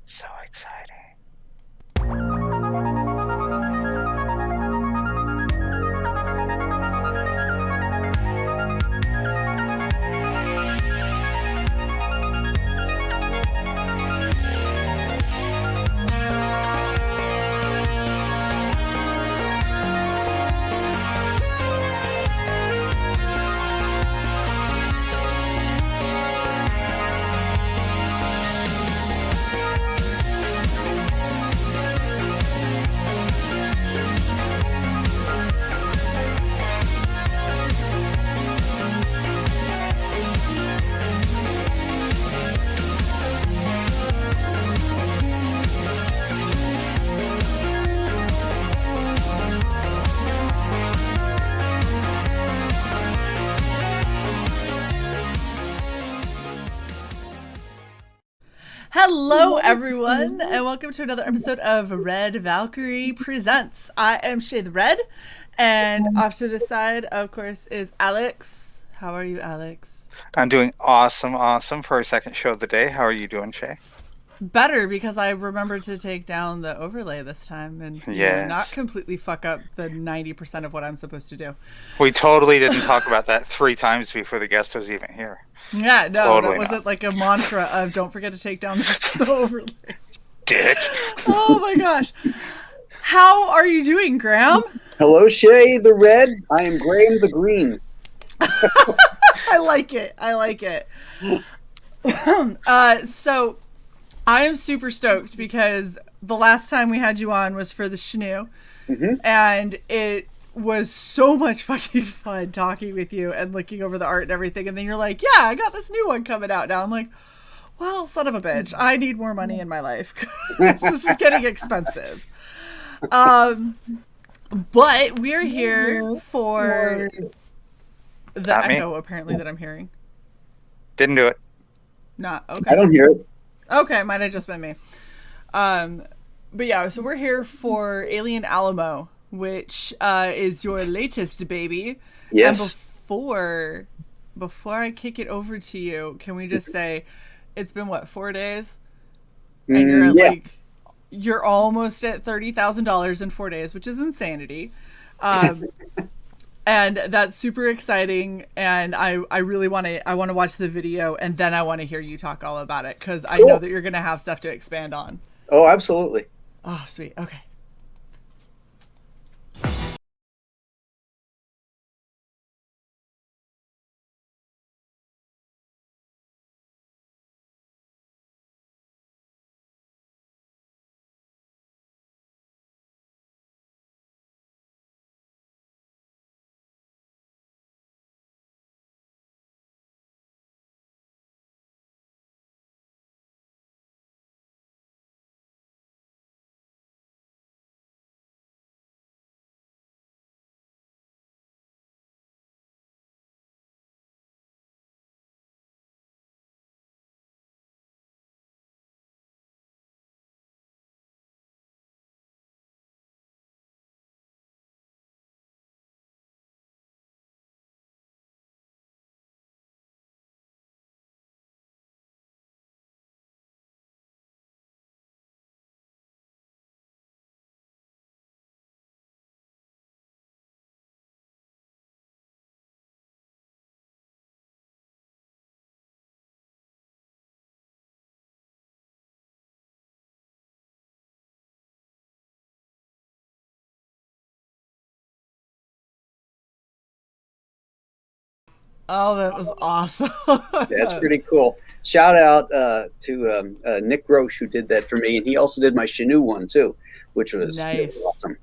So exciting. Hello, everyone, and welcome to another episode of Red Valkyrie Presents. I am Shae the Red, and off to the side, of course, is Alex. How are you, Alex? I'm doing awesome for our second show of the day. How are you doing, Shae? Better, because I remembered to take down the overlay this time and not Yes. completely fuck up the 90% of what I'm supposed to do. We totally didn't talk about that 3 times before the guest was even here. Yeah, no, Totally that wasn't not. like a mantra of don't forget to take down the overlay. Dick. Oh my gosh. How are you doing, Graham? Hello, Shae the Red. I am Graham the Green. I like it. So I am super stoked because the last time we had you on was for the Shnu, and it was so much fucking fun talking with you and looking over the art and everything. And then you're like, yeah, I got this new one coming out now. I'm like, well, son of a bitch, I need more money in my life because this is getting expensive. But we're here for the Not me. echo, apparently, that I'm hearing. Didn't do it. Not okay. I don't hear it. Okay, might have just been me. But yeah, so we're here for Alien Alamo, which is your latest baby. Yes. And before I kick it over to you, can we just say it's been what, 4 days? And you're Yeah. you're almost at $30,000 in 4 days, which is insanity. And that's super exciting, and I really want to watch the video, and then I want to hear you talk all about it, because I know that you're going to have stuff to expand on. Oh, absolutely. Oh, sweet. Okay. Oh, that was awesome. That's pretty cool. Shout out to Nick Roche, who did that for me, and he also did my Shanu one too, which was Nice. awesome.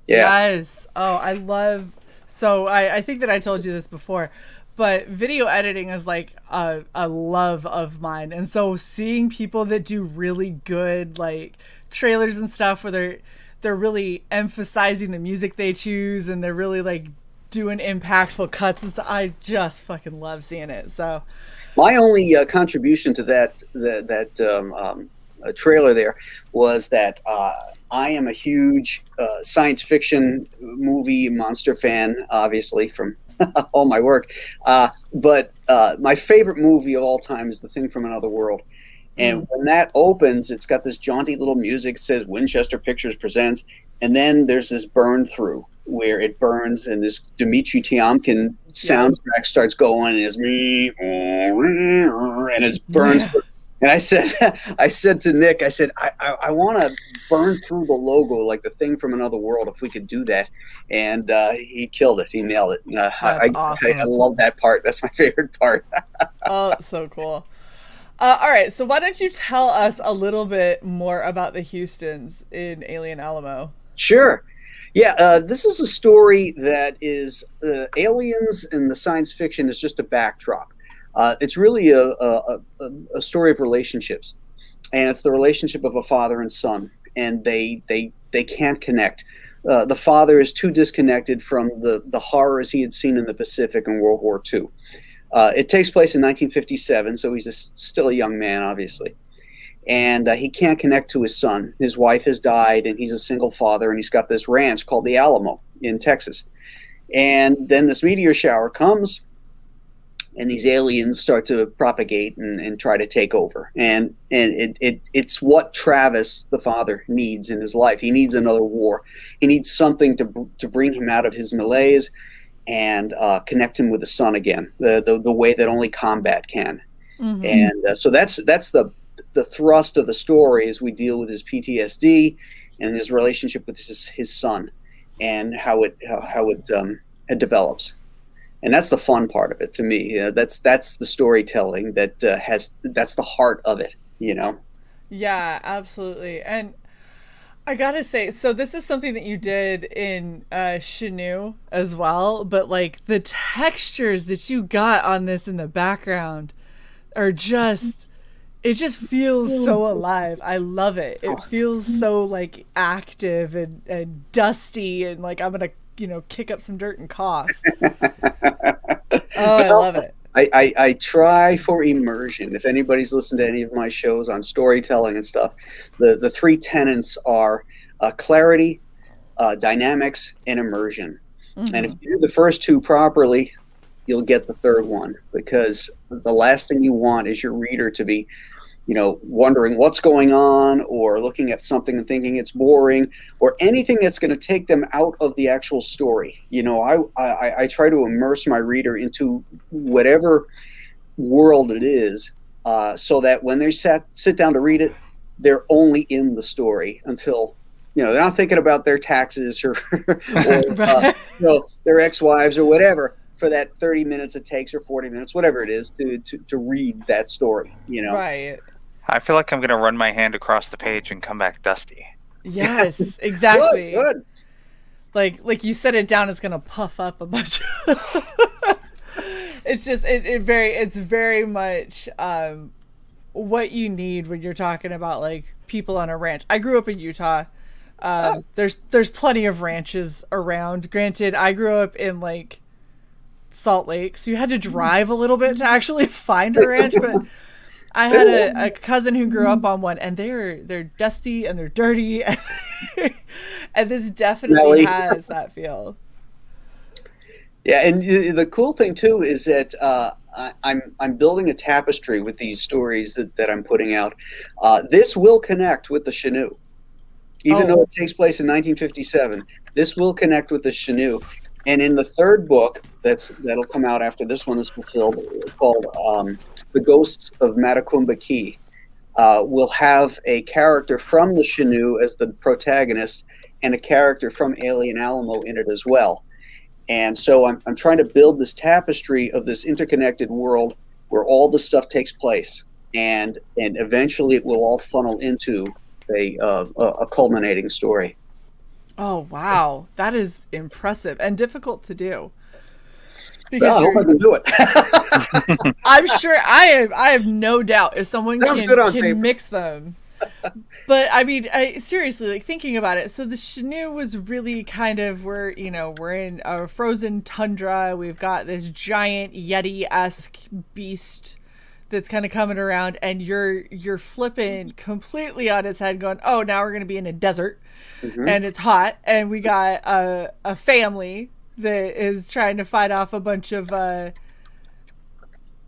Yeah. Yes. Oh, I love. So I think that I told you this before, but video editing is like a love of mine, and so seeing people that do really good like trailers and stuff where they're really emphasizing the music they choose, and they're really like doing impactful cuts and stuff. I just fucking love seeing it. So My only contribution to that trailer there was that I am a huge science fiction movie monster fan, obviously from all my work. But my favorite movie of all time is The Thing from Another World. And when that opens, it's got this jaunty little music. It says Winchester Pictures presents, and then there's this burn through where it burns, and this Dmitri Tiomkin soundtrack starts going, and it's me, and it burns through. And I said to Nick, I said, I want to burn through the logo like the thing from another world if we could do that. And he killed it. He nailed it. Awesome. I love that part. That's my favorite part. Oh, so cool. All right, so why don't you tell us a little bit more about the Houstons in Alien Alamo? Sure. Yeah, this is a story that is aliens and the science fiction is just a backdrop. It's really a story of relationships, and it's the relationship of a father and son, and they can't connect. The father is too disconnected from the horrors he had seen in the Pacific in World War II. It takes place in 1957, so he's still a young man, obviously, and he can't connect to his son. His wife has died, and he's a single father, and he's got this ranch called the Alamo in Texas. And then this meteor shower comes, and these aliens start to propagate and try to take over. And it's what Travis, the father, needs in his life. He needs another war. He needs something to bring him out of his malaise and connect him with the son again, the way that only combat can. Mm-hmm. And so that's the thrust of the story, as we deal with his PTSD and his relationship with his son, and how it develops. And that's the fun part of it to me. That's the storytelling that's the heart of it, you know? Yeah, absolutely. And I gotta say, so this is something that you did in Chinook as well, but like the textures that you got on this in the background are just, it just feels so alive. I love it. It feels so like active and dusty, and like I'm gonna, kick up some dirt and cough. I love it. I try for immersion. If anybody's listened to any of my shows on storytelling and stuff, the three tenets are clarity, dynamics, and immersion. Mm-hmm. And if you do the first two properly, you'll get the third one, because the last thing you want is your reader to be wondering what's going on, or looking at something and thinking it's boring, or anything that's going to take them out of the actual story. I try to immerse my reader into whatever world it is, so that when they sit down to read it, they're only in the story until, they're not thinking about their taxes or their ex-wives or whatever, for that 30 minutes it takes, or 40 minutes, whatever it is, to read that story, Right. I feel like I'm going to run my hand across the page and come back dusty. Yes, exactly. Good. Like you set it down, it's going to puff up a bunch. It's just it's very much what you need when you're talking about like people on a ranch. I grew up in Utah. There's plenty of ranches around. Granted, I grew up in like Salt Lake, so you had to drive a little bit to actually find a ranch, but I had a cousin who grew up on one, and they're dusty and they're dirty, and this definitely has that feel. Yeah, and the cool thing too is that I'm building a tapestry with these stories that I'm putting out. This will connect with the Chinook, even though it takes place in 1957. This will connect with the Chinook. And in the third book that'll come out after this one is fulfilled, called The Ghosts of Matacumba Key, we'll have a character from the Chinook as the protagonist, and a character from Alien Alamo in it as well. And so I'm trying to build this tapestry of this interconnected world where all this stuff takes place, and eventually it will all funnel into a culminating story. Oh, wow. That is impressive and difficult to do. Well, I hope I can do it. I'm sure I have no doubt if someone can mix them. But I mean, seriously, like thinking about it. So the Chinook was really kind of we're in a frozen tundra. We've got this giant Yeti-esque beast that's kind of coming around, and you're flipping completely on its head, going, oh, now we're going to be in a desert. Mm-hmm. And it's hot, and we got a family that is trying to fight off a bunch of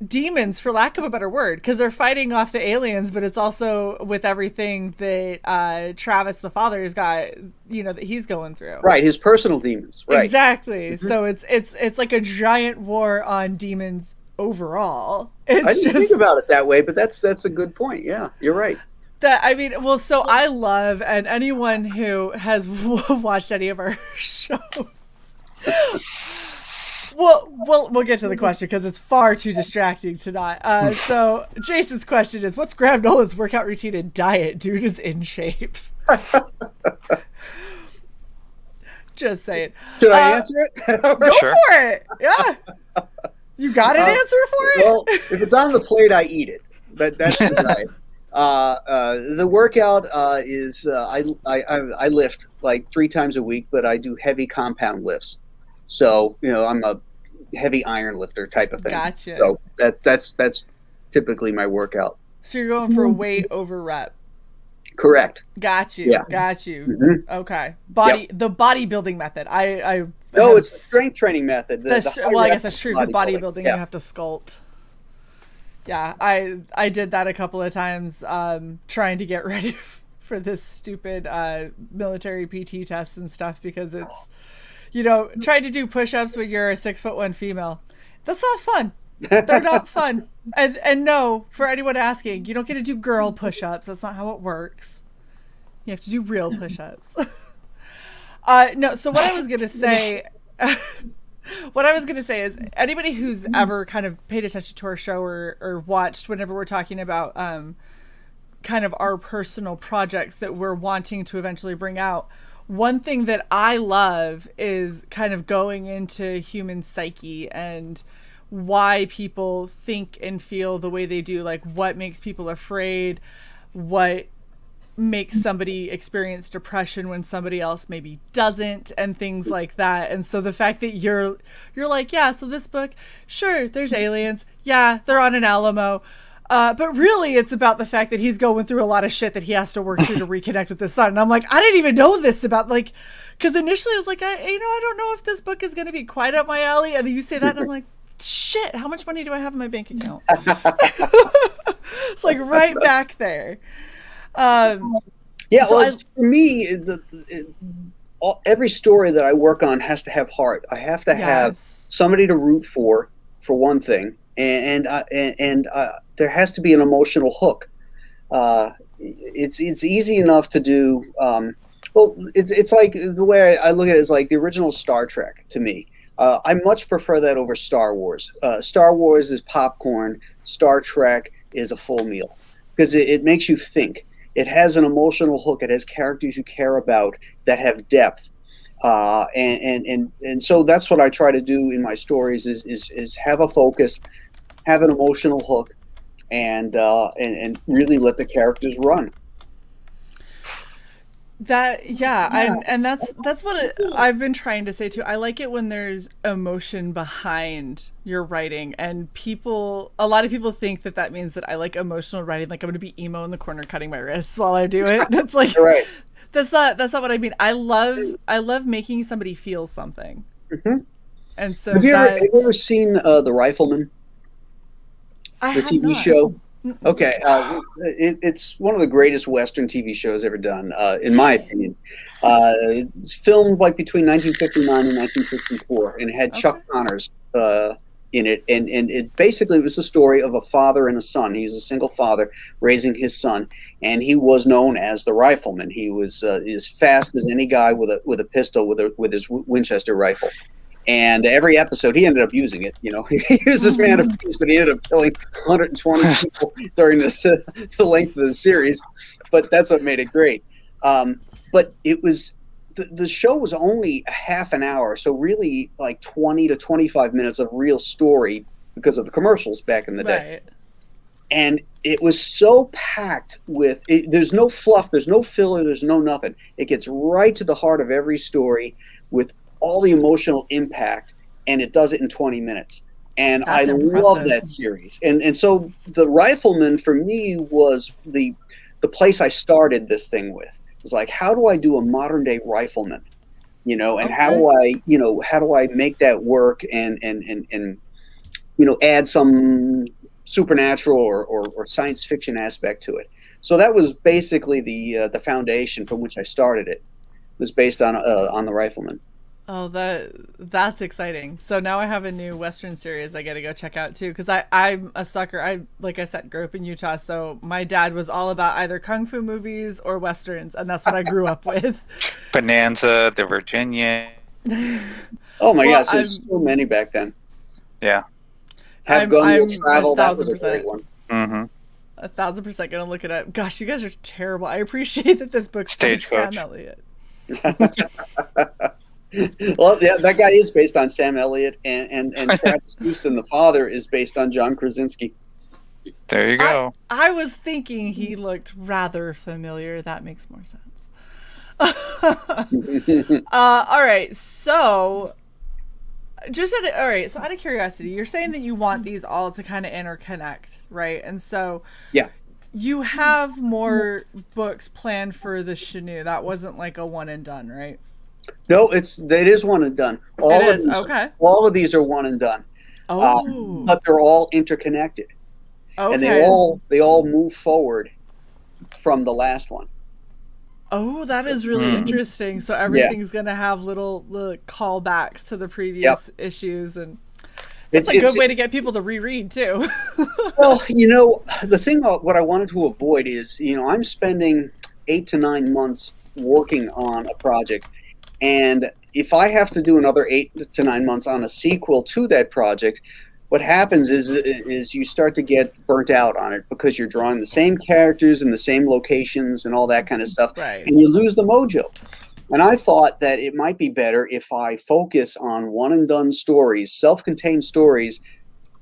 demons, for lack of a better word, because they're fighting off the aliens, but it's also with everything that Travis the father has got, that he's going through. Right, his personal demons. Right. Exactly. Mm-hmm. So it's like a giant war on demons overall. I didn't think about it that way, but that's a good point. Yeah, you're right. So I love, and anyone who has watched any of our shows. We'll get to the question because it's far too distracting to not. So Jason's question is, what's Graham Nolan's workout routine and diet? Dude is in shape. Just saying. Should I answer it? Go for it. Yeah. You got an answer for it? Well, if it's on the plate, I eat it. That's the diet. The workout is I lift like 3 times a week, but I do heavy compound lifts. So, I'm a heavy iron lifter type of thing. Gotcha. So that's typically my workout. So you're going for weight over rep. Correct. Got you. Yeah. Got you. Mm-hmm. Okay. The bodybuilding method. No, it's a strength training method. I guess that's true because bodybuilding, you have to sculpt. Yeah, I did that a couple of times, trying to get ready for this stupid military PT test and stuff because it's, trying to do push-ups when you're a 6'1" female. That's not fun. They're not fun. And no, for anyone asking, you don't get to do girl push-ups. That's not how it works. You have to do real push-ups. No, so what I was gonna say is anybody who's ever kind of paid attention to our show or watched whenever we're talking about kind of our personal projects that we're wanting to eventually bring out, one thing that I love is kind of going into human psyche and why people think and feel the way they do, like what makes people afraid, what makes somebody experience depression when somebody else maybe doesn't, and things like that. And so the fact that you're like, yeah, so this book, sure, there's aliens, yeah, they're on an Alamo, but really it's about the fact that he's going through a lot of shit that he has to work through to reconnect with his son. And I'm like, I didn't even know this about, like, because initially I was like, I don't know if this book is going to be quite up my alley. And you say that and I'm like, shit, how much money do I have in my bank account? It's like right back there. For me, every story that I work on has to have heart. I have to have somebody to root for one thing, and there has to be an emotional hook. It's easy enough to do. It's like the way I look at it is like the original Star Trek to me. I much prefer that over Star Wars. Star Wars is popcorn. Star Trek is a full meal because it makes you think. It has an emotional hook. It has characters you care about that have depth, and so that's what I try to do in my stories is have a focus, have an emotional hook, and really let the characters run. And that's what I've been trying to say too. I like it when there's emotion behind your writing, and a lot of people think that means that I like emotional writing, like I'm going to be emo in the corner cutting my wrists while I do it. That's like right. That's not what I mean. I love making somebody feel something. Mm-hmm. And so have you ever seen The Rifleman? The TV show? Okay, it's one of the greatest Western TV shows ever done, in my opinion. It's filmed like between 1959 and 1964, and it had Chuck Connors in it. And it basically was the story of a father and a son. He was a single father raising his son, and he was known as the Rifleman. He was as fast as any guy with a pistol with his Winchester rifle. And every episode, he ended up using it. He was this man of peace, but he ended up killing 120 people during the length of the series. But that's what made it great. But it was the show was only a half an hour, so really like 20 to 25 minutes of real story because of the commercials back in the day. Right. And it was so packed with there's no fluff, there's no filler, there's no nothing. It gets right to the heart of every story with all the emotional impact, and it does it in 20 minutes. And that's impressive. Love that series. And so The Rifleman for me was the place I started this thing with. It was like, how do I do a modern day rifleman? And how do I make that work and add some supernatural or science fiction aspect to it. So that was basically the foundation from which I started it. It was based on the Rifleman. Oh, that's exciting. So now I have a new Western series I got to go check out too, because I'm a sucker. Like I said, grew up in Utah, so my dad was all about either kung fu movies or westerns, and that's what I grew up with. Bonanza, the Virginia. Oh my Well, gosh, there's so many back then. Yeah. Have Gun Will Travel, that was a 1000%. great one. Mm-hmm. 1000% gonna look it up. Gosh, you guys are terrible. I appreciate that this book's by Stagecoach. Sam Elliott. Well, yeah, that guy is based on Sam Elliott, and Travis Houston, the father, is based on John Krasinski. There you go. I was thinking he looked rather familiar. That makes more sense. All right, so out of curiosity, you're saying that you want these all to kind of interconnect, right? And so Yeah. you have more books planned for the Shanu. That wasn't like a one and done, right? No, it is one and done. Okay. All of these are one and done. Oh. But they're all interconnected. Okay. And they all move forward from the last one. Oh, that is really interesting. So everything's going to have little callbacks to the previous issues, and it's a good way to get people to reread too. Well, the thing what I wanted to avoid is, I'm spending 8 to 9 months working on a project, and if I have to do another 8 to 9 months on a sequel to that project, what happens is you start to get burnt out on it because you're drawing the same characters in the same locations and all that kind of stuff, right? And you lose the mojo. And I thought that it might be better if I focus on one and done stories, self-contained stories,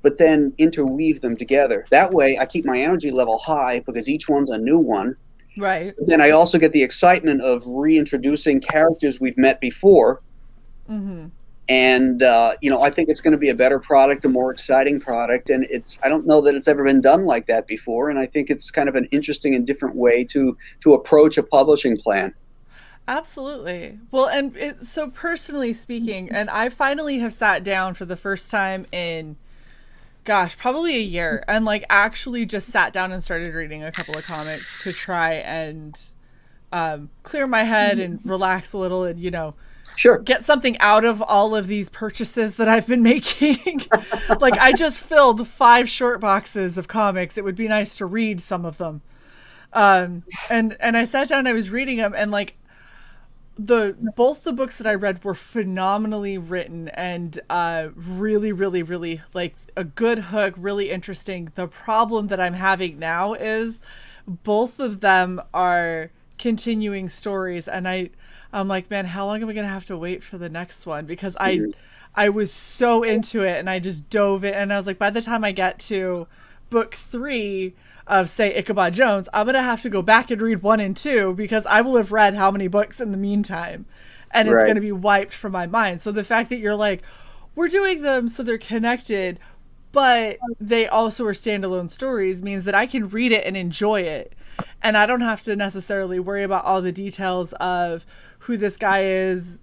but then interweave them together. That way I keep my energy level high because each one's a new one. Right. Then I also get the excitement of reintroducing characters we've met before. Mm-hmm. And, I think it's going to be a better product, a more exciting product. And I don't know that it's ever been done like that before. And I think it's kind of an interesting and different way to approach a publishing plan. Absolutely. Well, and so personally speaking, and I finally have sat down for the first time in, gosh, probably a year, and like actually just sat down and started reading a couple of comics to try and clear my head and relax a little and, sure, get something out of all of these purchases that I've been making. Like I just filled 5 short boxes of comics. It would be nice to read some of them. And I sat down and I was reading them, and like both the books that I read were phenomenally written and really, really, really like a good hook, really interesting. The problem that I'm having now is both of them are continuing stories, and I'm like, man, how long am I gonna have to wait for the next one? Because I was so into it and I just dove in, and I was like, by the time I get to book 3 of, say, Ichabod Jones, I'm gonna have to go back and read 1 and 2 because I will have read how many books in the meantime, and it's gonna be wiped from my mind. So the fact that you're like, we're doing them so they're connected, but they also are standalone stories, means that I can read it and enjoy it, and I don't have to necessarily worry about all the details of who this guy is,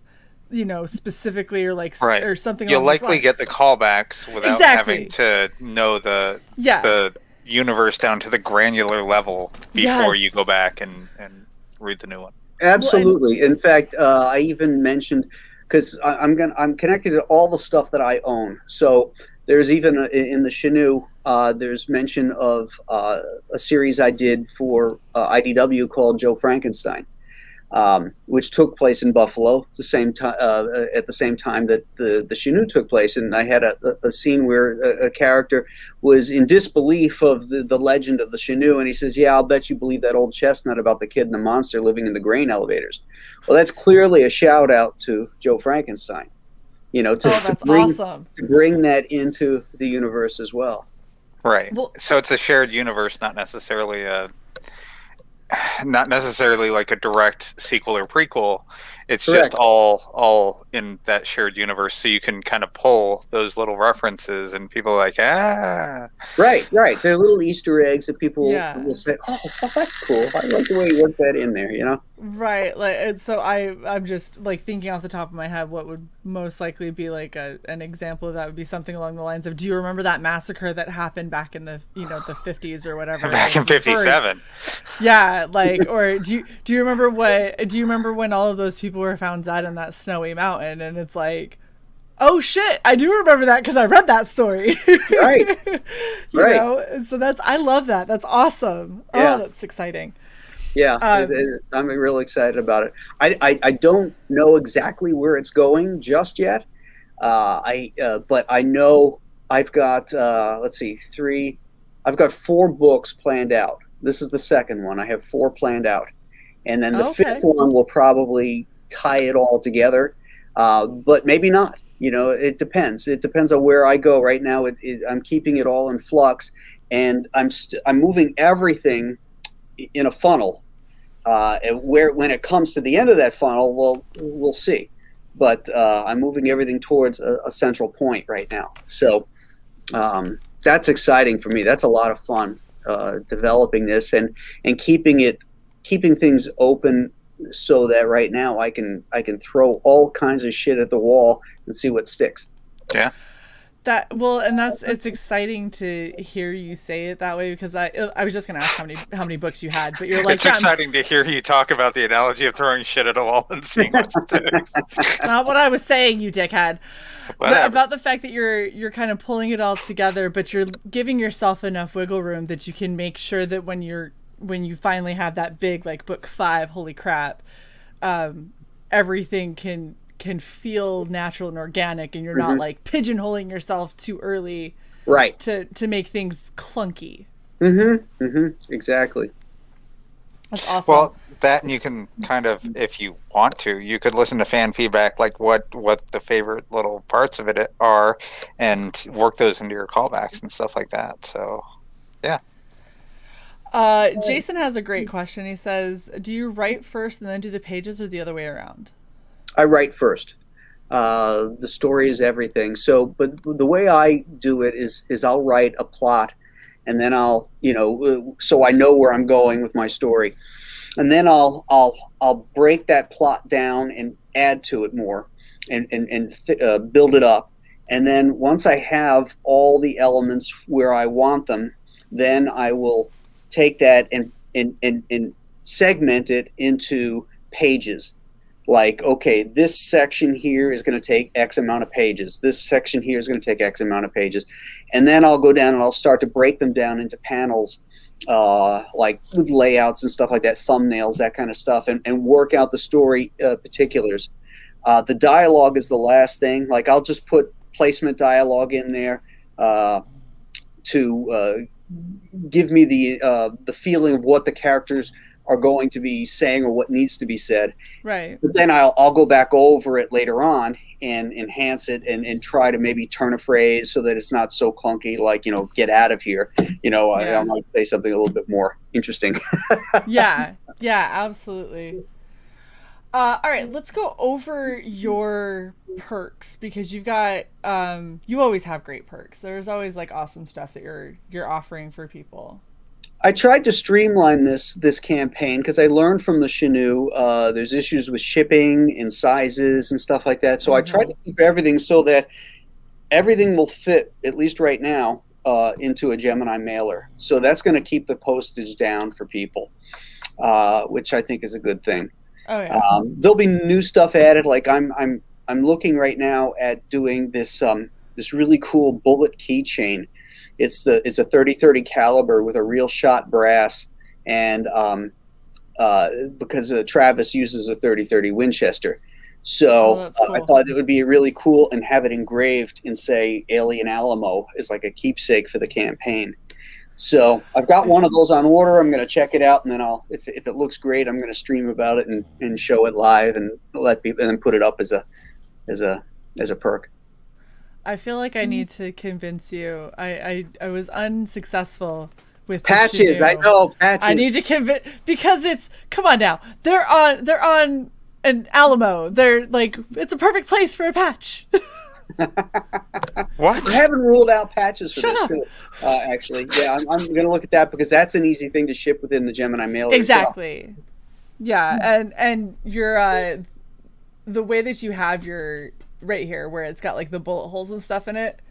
specifically, or like, right, or something. You'll likely get the callbacks without having to know the universe down to the granular level before you go back and read the new one. Absolutely. In fact, I even mentioned, because I'm connected to all the stuff that I own. So there's even in the Shanu, there's mention of a series I did for IDW called Joe Frankenstein, which took place in Buffalo at the same time that the Shanu took place. And I had a scene where a character was in disbelief of the legend of the Shanu, and he says, "Yeah, I'll bet you believe that old chestnut about the kid and the monster living in the grain elevators." Well, that's clearly a shout out to Joe Frankenstein, awesome. To bring that into the universe as well. Right. Well, so it's a shared universe, not necessarily a not necessarily like a direct sequel or prequel. It's Correct. just all in that shared universe, so you can kind of pull those little references, and people are like, Right. They're little Easter eggs that people will say, oh, well, that's cool. I like the way you worked that in there, you know? Right. Like, and so I'm just like thinking off the top of my head what would most likely be like an example of that would be something along the lines of, do you remember that massacre that happened back in the, the 50s or whatever? Back in 57. Yeah, like, or do you remember when all of those people were found dead in that snowy mountain? And it's like, oh shit, I do remember that because I read that story. Right. you know? And so I love that. That's awesome. Yeah. Oh, that's exciting. Yeah, I'm real excited about it. I don't know exactly where it's going just yet. But I know I've got I've got 4 books planned out. This is the second one. I have 4 planned out, and then the 5th one will probably tie it all together, but maybe not. It depends. It depends on where I go. Right now, I'm keeping it all in flux, and I'm moving everything in a funnel. When it comes to the end of that funnel, well, we'll see. But I'm moving everything towards a central point right now. So that's exciting for me. That's a lot of fun developing this and keeping things open so that right now I can throw all kinds of shit at the wall and see what sticks. Yeah. It's exciting to hear you say it that way, because I was just gonna ask how many books you had, but you're like, it's exciting to hear you talk about the analogy of throwing shit at a wall and seeing what sticks. Not what I was saying, you dickhead. About the fact that you're kind of pulling it all together, but you're giving yourself enough wiggle room that you can make sure that when you finally have that big, like, book 5, holy crap, everything can feel natural and organic, and you're not like pigeonholing yourself too early, right, to make things clunky. Exactly. That's awesome. Well, that, and you can kind of, if you want to, you could listen to fan feedback, like what the favorite little parts of it are, and work those into your callbacks and stuff like that. So yeah. Jason has a great question. He says, do you write first and then do the pages, or the other way around? I write first. The story is everything. So, but the way I do it is I'll write a plot, and then I'll, so I know where I'm going with my story, and then I'll break that plot down and add to it more, and build it up, and then once I have all the elements where I want them, then I will take that and segment it into pages. Like, okay, this section here is going to take X amount of pages. This section here is going to take X amount of pages. And then I'll go down and I'll start to break them down into panels, like with layouts and stuff like that, thumbnails, that kind of stuff, and work out the story particulars. The dialogue is the last thing. Like, I'll just put placement dialogue in there to give me the feeling of what the characters are going to be saying or what needs to be said. Right. But then I'll go back over it later on and enhance it and try to maybe turn a phrase so that it's not so clunky, like, get out of here. I might say something a little bit more interesting. Yeah, absolutely. All right, let's go over your perks, because you've got you always have great perks. There's always like awesome stuff that you're offering for people. I tried to streamline this campaign because I learned from the Shanu there's issues with shipping and sizes and stuff like that. So I tried to keep everything so that everything will fit, at least right now, into a Gemini mailer. So that's going to keep the postage down for people, which I think is a good thing. Oh yeah. There'll be new stuff added. Like I'm looking right now at doing this really cool bullet keychain. It's a 30-30 caliber with a real shot brass, and because Travis uses a 30-30 Winchester, so cool. I thought it would be really cool and have it engraved in, say, Alien Alamo as like a keepsake for the campaign. So I've got one of those on order. I'm going to check it out, and then if it looks great, I'm going to stream about it and show it live and let people, and then put it up as a perk. I feel like I need to convince you. I was unsuccessful with Patches. I know patches. I need to convince, because it's, come on now, they're on an Alamo. They're like, it's a perfect place for a patch. What? I haven't ruled out patches for Shut this up. too. Actually, yeah, I'm going to look at that because that's an easy thing to ship within the Gemini mailer. Exactly. Yeah, and your the way that you have your right here, where it's got like the bullet holes and stuff in it,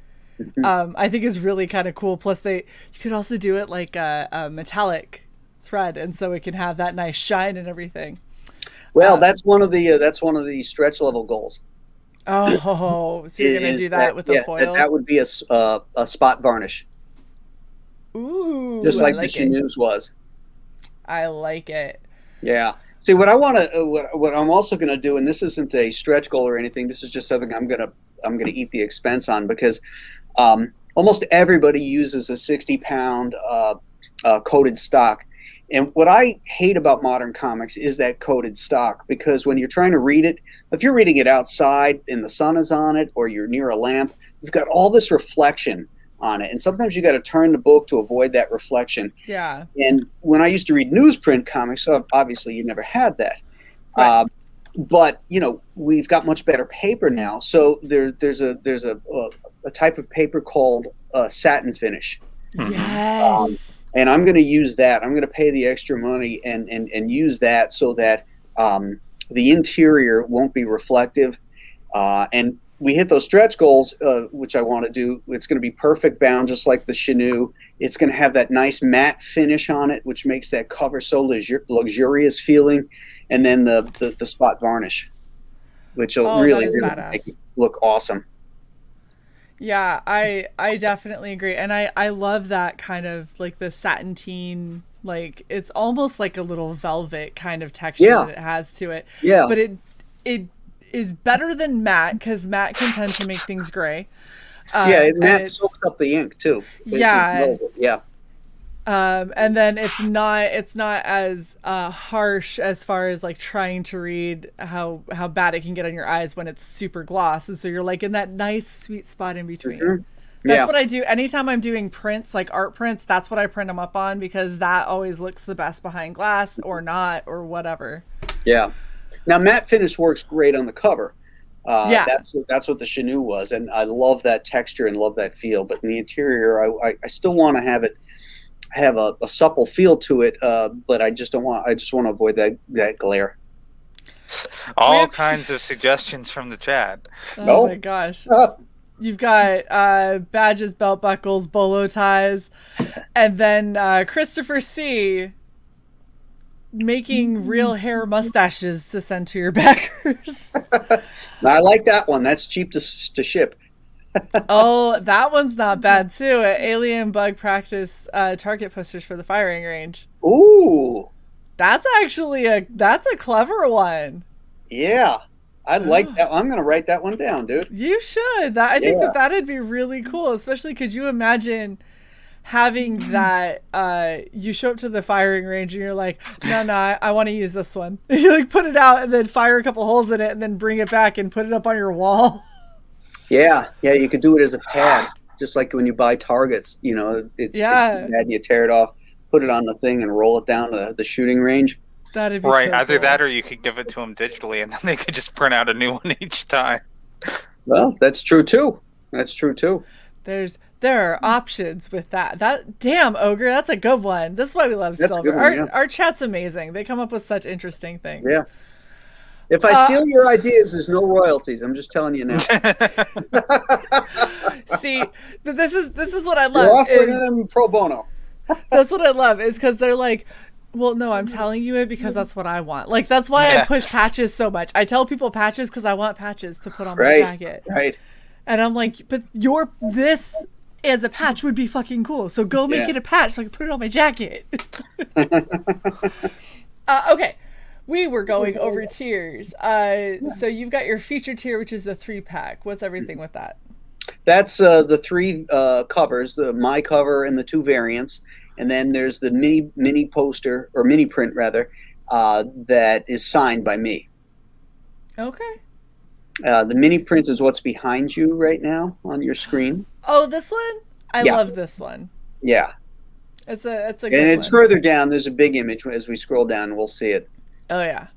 I think is really kind of cool. Plus, you could also do it like a metallic thread, and so it can have that nice shine and everything. Well, that's one of the stretch level goals. Oh, so you're gonna do that with a foil? That would be a spot varnish. Ooh, Just like like the Chaneuse was. I like it. Yeah. See, what I want to, what I'm also going to do, and this isn't a stretch goal or anything. This is just something I'm going to eat the expense on, because almost everybody uses a 60-pound coated stock. And what I hate about modern comics is that coated stock, because when you're trying to read it, if you're reading it outside and the sun is on it, or you're near a lamp, you've got all this reflection on it, and sometimes you got to turn the book to avoid that reflection. Yeah. And when I used to read newsprint comics, obviously you never had that. Right. But we've got much better paper now. So there's a type of paper called satin finish. Yes. And I'm going to use that. I'm going to pay the extra money and use that so that the interior won't be reflective. And we hit those stretch goals, which I want to do. It's going to be perfect bound, just like the Chaneuse. It's going to have that nice matte finish on it, which makes that cover so luxurious feeling. And then the spot varnish, which will really make it look awesome. Yeah, I definitely agree. And I love that kind of like the satintine, like it's almost like a little velvet kind of texture that it has to it. Yeah. But it is better than matte, because matte can tend to make things gray. Matte soaks up the ink too. Yeah. And then it's not as harsh as far as like trying to read how bad it can get on your eyes when it's super gloss, and so you're like in that nice sweet spot in between. Mm-hmm. That's what I do anytime I'm doing prints, like art prints. That's what I print them up on, because that always looks the best behind glass, or not, or whatever. Yeah. Now, matte finish works great on the cover. That's what the Chaneuse was, and I love that texture and love that feel. But in the interior, I still want to have a supple feel to it, but I just want to avoid that glare. All kinds of suggestions from the chat. Oh my gosh. You've got badges, belt buckles, bolo ties, and then Christopher C. making real hair mustaches to send to your backers. I like that one. That's cheap to ship. Oh, that one's not bad too. Alien bug practice target posters for the firing range. Ooh, that's actually a clever one. Yeah, I like that. I'm gonna write that one down, dude. You should. I think that'd be really cool. Especially, could you imagine having that? You show up to the firing range and you're like, no, I want to use this one. You like put it out and then fire a couple holes in it and then bring it back and put it up on your wall. Yeah, you could do it as a pad, just like when you buy targets. It's pad and you tear it off, put it on the thing, and roll it down to the shooting range. That'd be right. So Either cool. that, or you could give it to them digitally, and then they could just print out a new one each time. Well, that's true too. There are options with that. That damn Ogre, that's a good one. This is why we love Silver. Our chat's amazing. They come up with such interesting things. Yeah. If I steal your ideas, there's no royalties. I'm just telling you now. See, this is what I love. You're offering them pro bono. That's what I love, is because they're like, well, no, I'm telling you it because that's what I want. Like, that's why I push patches so much. I tell people patches because I want patches to put on my jacket. Right. And I'm like, but this as a patch would be fucking cool. So go make it a patch so I can put it on my jacket. Okay. We were going over tiers. So you've got your feature tier, which is the 3-pack. What's everything with that? That's the 3 covers, my cover and the 2 variants. And then there's the mini poster, or mini print rather, that is signed by me. Okay. The mini print is what's behind you right now on your screen. Oh, this one? I love this one. Yeah. That's a And good it's one. further down. There's a big image. As we scroll down, we'll see it. Oh yeah.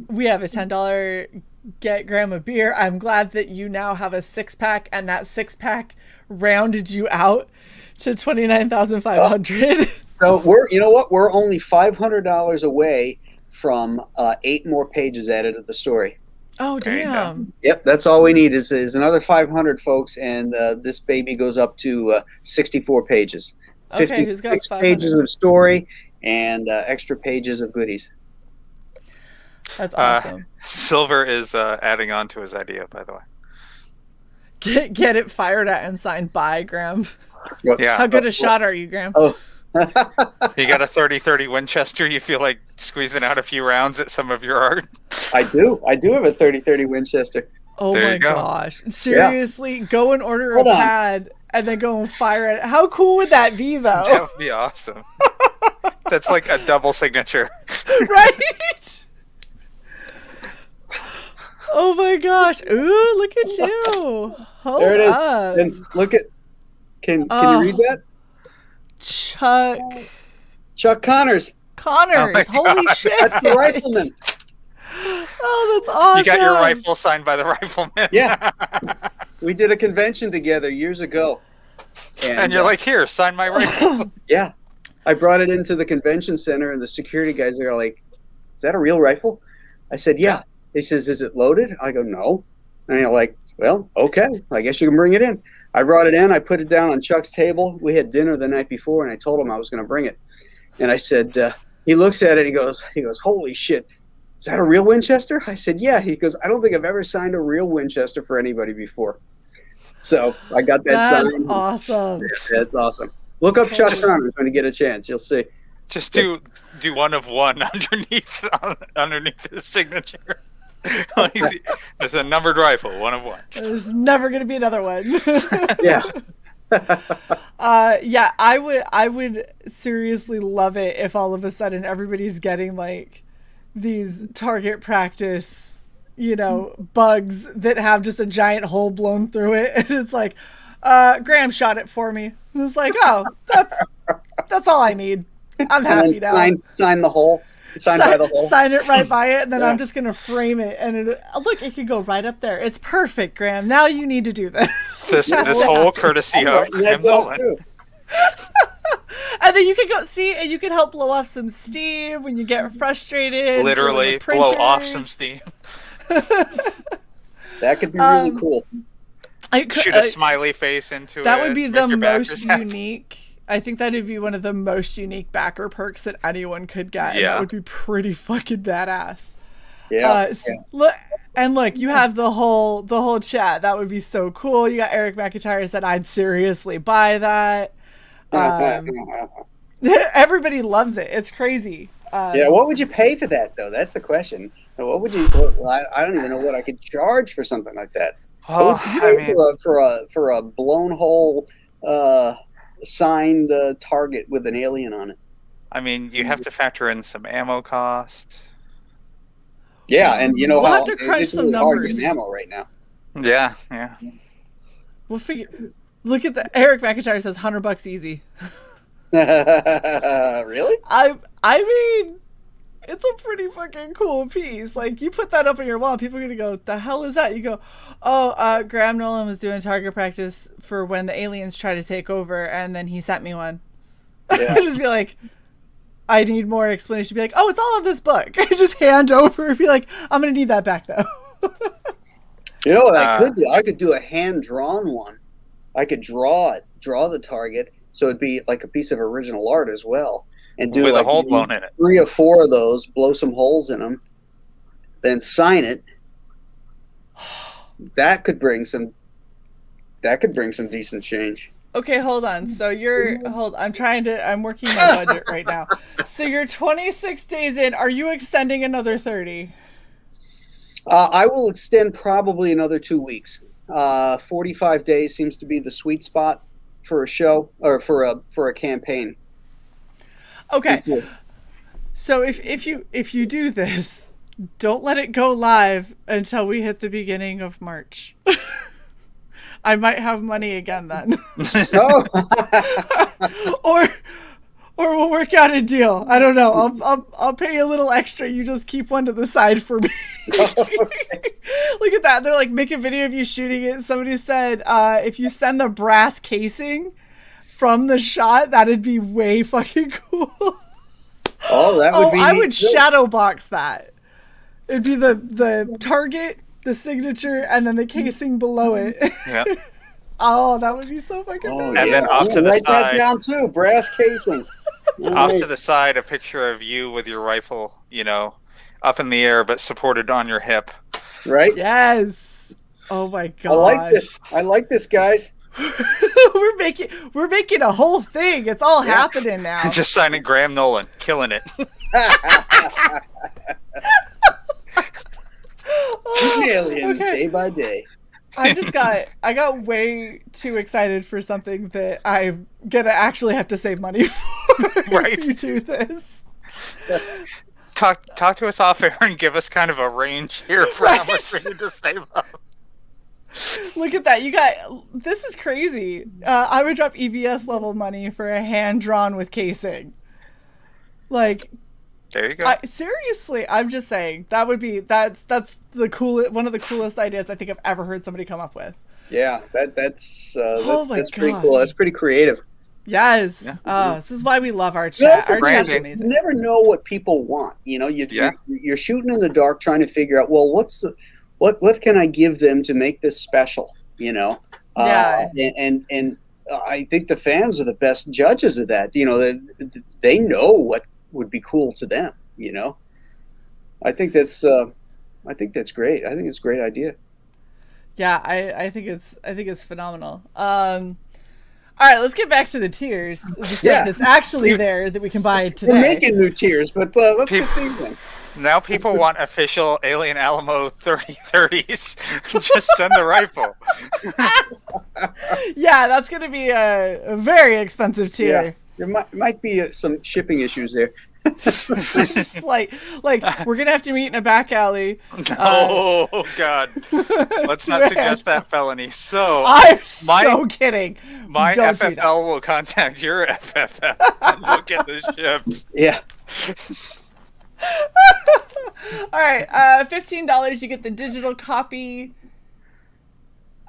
We have a $10 get Graham a beer. I'm glad that you now have a 6-pack, and that 6-pack rounded you out to 29,500. So you know what? We're only $500 away from 8 more pages added to the story. Oh damn! Yep, that's all we need is another 500, folks, and this baby goes up to 64 pages. Okay, who's got 56 500? pages of story and extra pages of goodies. That's awesome. Silver is adding on to his idea, by the way. Get it fired at and signed by Graham. Yeah. How good a shot are you, Graham? Oh. You got a 30-30 Winchester. You feel like squeezing out a few rounds at some of your art? I do have a 30-30 Winchester. Oh There my you go. gosh! Seriously, go and order Hold a on. pad and then go and fire it. How cool would that be, though? That would be awesome. That's like a double signature. Right? Oh my gosh! Ooh, look at you! Hold There it is. up, And look at. Can you read that? Chuck Connors. Connors! Oh my Holy God. shit! That's the rifleman. Oh, that's awesome! You got your rifle signed by the rifleman. Yeah. We did a convention together years ago. And you're like, here, sign my rifle. Yeah. I brought it into the convention center, and the security guys are like, is that a real rifle? I said, yeah. He says, is it loaded? I go, no. And you're like, well, okay. I guess you can bring it in. I brought it in. I put it down on Chuck's table. We had dinner the night before, and I told him I was going to bring it. And I said, he looks at it. He goes, holy shit. Is that a real Winchester? I said, yeah. He goes, I don't think I've ever signed a real Winchester for anybody before. So I got that That's signed. awesome. Yeah, that's awesome. Look up Chuck Connors when you get a chance. You'll see. Just do one of one underneath his signature. Like, there's a numbered rifle, one of one. There's never going to be another one. Yeah. Yeah, I would seriously love it if all of a sudden everybody's getting like these target practice, bugs that have just a giant hole blown through it, and it's like, Graham shot it for me. And it's like, oh, that's all I need. I'm happy now. Sign the hole. Sign by the hole. Sign it right by it, and then I'm just gonna frame it. And look, it can go right up there. It's perfect, Graham. Now you need to do this. This whole courtesy of Graham Nolan. And then you can go see, and you can help blow off some steam when you get frustrated. Literally blow off some steam. That could be really cool. Shoot a smiley face into it. That would be the most happy. unique. I think that would be one of the most unique backer perks that anyone could get. And Yeah. that would be pretty fucking badass. Yeah. Look, you have the whole chat. That would be so cool. You got Eric McIntyre said, I'd seriously buy that. Everybody loves it. It's crazy. Yeah. What would you pay for that, though? That's the question. What would you? I don't even know what I could charge for something like that. Oh, What would you pay for a blown hole signed target with an alien on it? I mean, you have to factor in some ammo cost. Yeah, and you know We'll how have to crunch it's some really hard to numbers. get ammo right now. Yeah. We'll figure. Look at the Eric McIntyre says $100 easy. Really? I mean, it's a pretty fucking cool piece. Like, you put that up on your wall, people are gonna go, "The hell is that?" You go, "Oh, Graham Nolan was doing target practice for when the aliens try to take over, and then he sent me one." Yeah. Just be like, I need more explanation. Be like, "Oh, it's all in this book." Just hand over and be like, "I'm gonna need that back though." You know what I could do? I could do a hand-drawn one. I could draw the target, so it'd be like a piece of original art as well, and do With like a hole blown in it. 3 or 4 of those, blow some holes in them, then sign it. That could bring some decent change. Okay, hold on. So I'm working my budget right now. So you're 26 days in. Are you extending another 30? I will extend probably another 2 weeks. 45 days seems to be the sweet spot for a show or for a campaign. Okay. So if you do this, don't let it go live until we hit the beginning of March. I might have money again then. Oh, or we'll work out a deal. I don't know. I'll pay you a little extra. You just keep one to the side for me. Look at that. They're like, make a video of you shooting it. Somebody said, if you send the brass casing from the shot, that'd be way fucking cool. oh, that would be. I would neat, too. shadow box that. It'd be the target, the signature, and then the casing below it. Yeah. Oh, that would be so fucking Oh, bad. And then yeah. off to the write that side. down too. Brass casing. Off to the side, a picture of you with your rifle, you know, up in the air but supported on your hip. Right. Yes. Oh my god. I like this. I like this, guys. we're making a whole thing. It's all happening now. Just signing Graham Nolan, killing it. Aliens Okay. day by day. I got way too excited for something that I'm gonna actually have to save money for Right. to do this. Talk to us off air and give us kind of a range here for how much we need to save up. Look at that. This is crazy. I would drop EBS level money for a hand drawn with casing. Like, There you go. seriously, I'm just saying that's the coolest, one of the coolest ideas I think I've ever heard somebody come up with. Yeah, that's Oh my that's pretty God. cool. That's pretty creative. Yes. Yeah. This is why we love our You know, chat. that's the Our thing, chat's branding. you amazing. never know what people want. You know, you're shooting in the dark, trying to figure out, well, what can I give them to make this special? You know, Yeah. and I think the fans are the best judges of that. You know, they know what would be cool to them. You know, I think that's great. I think it's a great idea. Yeah, I think it's phenomenal. All right, let's get back to the tiers. The stuff Yeah. that's actually there that we can buy today. We're making new tiers, but let's get these in. Now people want official Alien Alamo 3030s. Just send the rifle. Yeah, that's gonna be a very expensive Yeah, tier. there might be some shipping issues there. Just like we're gonna have to meet in a back alley. Oh God! Let's not suggest that felony. So I'm my- so kidding. my Don't do that. FFL will contact your FFL and we'll get this shipped. Yeah. All right, $15. You get the digital copy.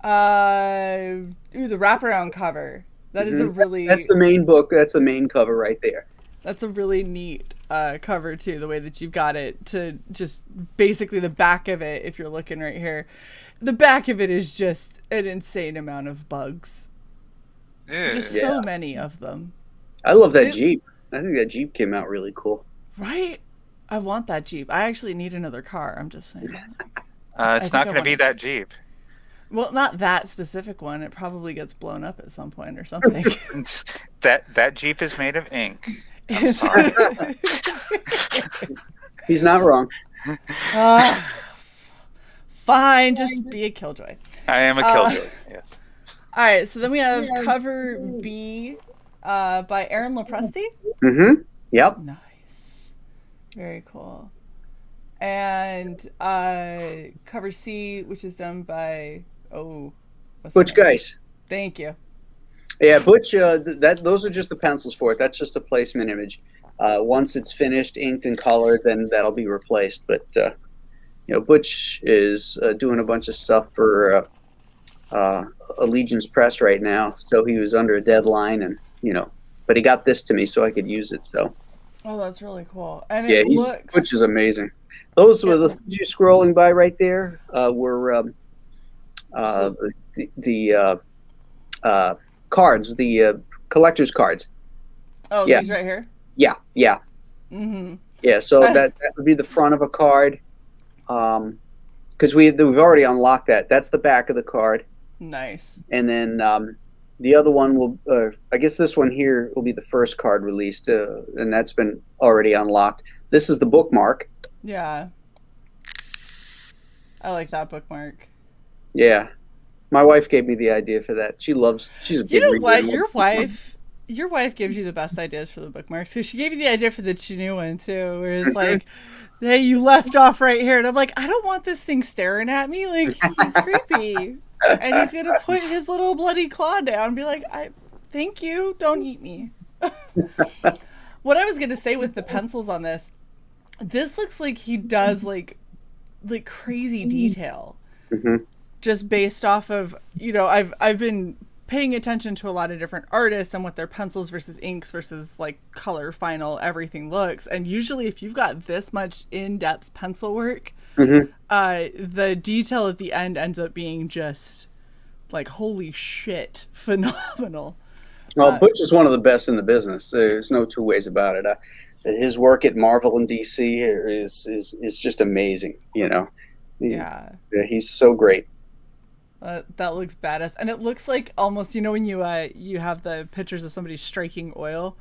The wraparound cover. That is a really That's the main book. That's the main cover right there. That's a really neat cover too, the way that you've got it to just basically the back of it, if you're looking right here. The back of it is just an insane amount of bugs. Just Ew. so many of them. I love that It- Jeep. I think that Jeep came out really cool. Right? I want that Jeep. I actually need another car, I'm just saying. It's think not I going to be want- that Jeep. Well, not that specific one. It probably gets blown up at some point or something. That Jeep is made of ink. I'm sorry. He's not wrong. Fine, just be a killjoy. I am a killjoy. Yes. All right, so then we have cover B by Aaron Lopresti. Mm-hmm. Yep. Nice. Very cool. And cover C, which is done by what's Butch the name? Geis. Thank you. Yeah, Butch. Those are just the pencils for it. That's just a placement image. Once it's finished, inked, and colored, then that'll be replaced. But Butch is doing a bunch of stuff for Allegiance Press right now, so he was under a deadline, and but he got this to me so I could use it. So Oh, that's really cool. And yeah, it looks Butch is amazing. Those were the things you're scrolling by right there. Were the cards, the collector's cards. Oh, yeah. these right here? Yeah. Mm-hmm. Yeah, so that would be the front of a card, because we've already unlocked that. That's the back of the card, Nice. and then the other one will, I guess this one here will be the first card released, and that's been already unlocked. This is the bookmark. Yeah. I like that bookmark. Yeah, my wife gave me the idea for that. She's a big You know reader. what? Your wife gives you the best ideas for the bookmarks, because she gave you the idea for the Chinoo one too, where it's like, hey, you left off right here, and I'm like, I don't want this thing staring at me. Like, it's creepy. and he's gonna put his little bloody claw down and be like, "I thank you, don't eat me." What I was gonna say with the pencils on this looks like he does like crazy detail, just based off of, you know, I've been paying attention to a lot of different artists and what their pencils versus inks versus like color final everything looks, and usually if you've got this much in-depth pencil work, the detail at the end ends up being just like holy shit phenomenal. Well, Butch is one of the best in the business. There's no two ways about it. His work at Marvel and DC is just amazing. You know, he's so great. That looks badass, and it looks like almost, you know, when you have the pictures of somebody striking oil,